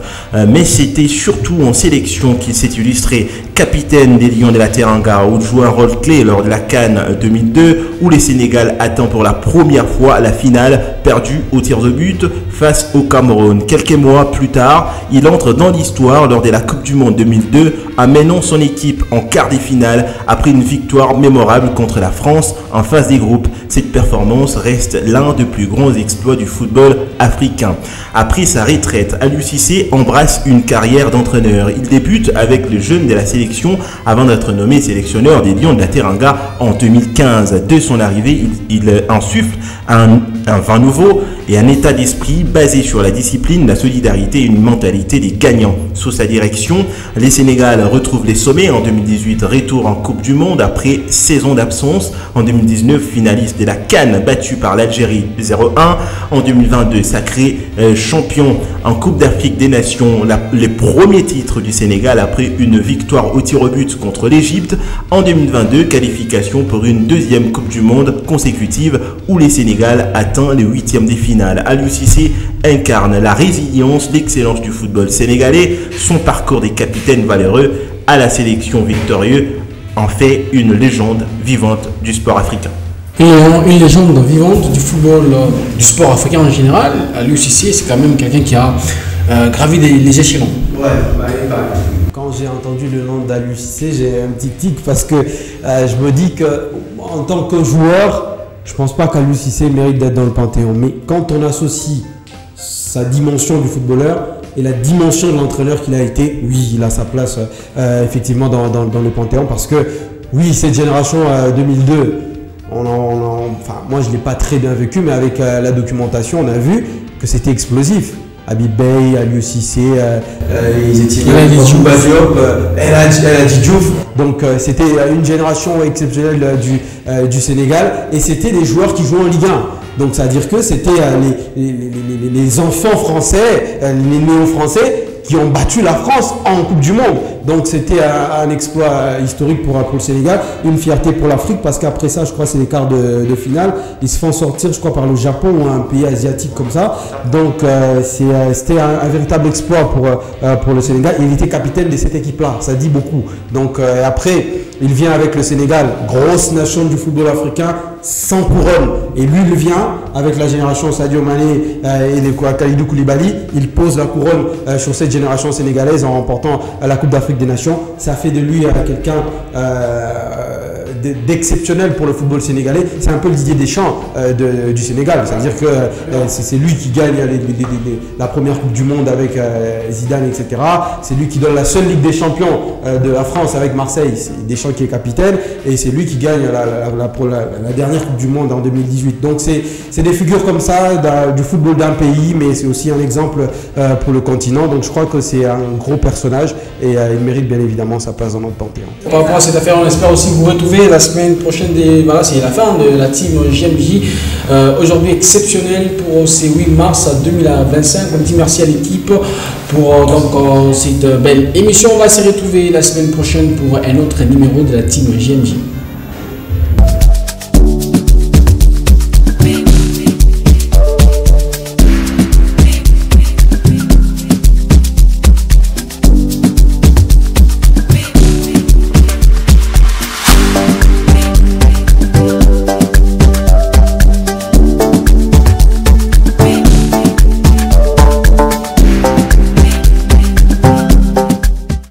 Mais c'était surtout en sélection qu'il s'est illustré capitaine des Lions de la Teranga où il joue un rôle clé lors de la CAN 2002 où le Sénégal atteint pour la première fois la finale perdue au tir de but face au Cameroun. Quelques mois plus tard, il entre dans l'histoire lors de la Coupe du Monde 2002 amenant son équipe en quart de finale après une victoire mémorable contre la France en phase des groupes. Cette performance reste l'un des plus grands exploits du football africain. Après sa retraite, Aliou Cissé embrasse une carrière d'entraîneur. Il débute avec le jeune de la sélection avant d'être nommé sélectionneur des Lions de la Teranga en 2015. Dès son arrivée, il insuffle un vent nouveau et un état d'esprit basé sur la discipline, la solidarité et une mentalité des gagnants. Sous sa direction, les Sénégal retrouvent les sommets. En 2018, retour en Coupe du Monde après saison d'absence. En 2019, finaliste de la CAN, battu par l'Algérie 0-1. En 2022, sacré champion en Coupe d'Afrique des Nations, les premiers titres du Sénégal après une victoire au tir au but contre l'Égypte. En 2022, qualification pour une deuxième Coupe du Monde consécutive où les Sénégal atteint les huitièmes des finales. Aliou Cissé incarne la résilience, l'excellence du football sénégalais. Son parcours des capitaines valeureux à la sélection victorieuse en fait une légende vivante du sport africain. Et une légende vivante du football, du sport africain en général. Aliou Cissé, c'est quand même quelqu'un qui a gravi les échelons. Ouais, quand j'ai entendu le nom d'Aliou Cissé, j'ai un petit tic parce que je me dis que en tant que joueur, je pense pas qu'Aliou Cissé mérite d'être dans le Panthéon. Mais quand on associe sa dimension du footballeur et la dimension de l'entraîneur qu'il a été, oui, il a sa place effectivement dans le Panthéon parce que oui, cette génération 2002, enfin, moi je ne l'ai pas très bien vécu, mais avec la documentation, on a vu que c'était explosif. Habib Beye, Aliou Cissé, ils étaient El Hadji Diouf. Donc c'était une génération exceptionnelle du Sénégal et c'était des joueurs qui jouaient en Ligue 1. Donc ça veut dire que c'était les enfants français, les néo-français qui ont battu la France en Coupe du Monde. Donc c'était un exploit historique pour le Sénégal, une fierté pour l'Afrique parce qu'après ça, je crois que c'est les quarts de finale. Ils se font sortir, je crois, par le Japon ou un pays asiatique comme ça. Donc c'était un véritable exploit pour le Sénégal. Il était capitaine de cette équipe-là, ça dit beaucoup. Donc après, il vient avec le Sénégal, grosse nation du football africain, sans couronne. Et lui, il vient avec la génération Sadio Mané et Kalidou Koulibaly. Il pose la couronne sur cette génération sénégalaise en remportant la Coupe d'Afrique des Nations. Ça fait de lui quelqu'un d'exceptionnel pour le football sénégalais. C'est un peu le Didier Deschamps du Sénégal. C'est-à-dire que c'est lui qui gagne la première Coupe du Monde avec Zidane, etc. C'est lui qui donne la seule Ligue des Champions de la France avec Marseille. C'est Deschamps qui est capitaine et c'est lui qui gagne la dernière Coupe du Monde en 2018. Donc c'est des figures comme ça du football d'un pays, mais c'est aussi un exemple pour le continent. Donc je crois que c'est un gros personnage et il mérite bien évidemment sa place dans notre panthéon. Par rapport à cette affaire, on espère aussi vous retrouver la semaine prochaine. Voilà, c'est la fin de la team JMJ. Aujourd'hui exceptionnel pour ce 8 mars 2025. On dit merci à l'équipe pour cette belle émission. On va se retrouver la semaine prochaine pour un autre numéro de la team JMJ.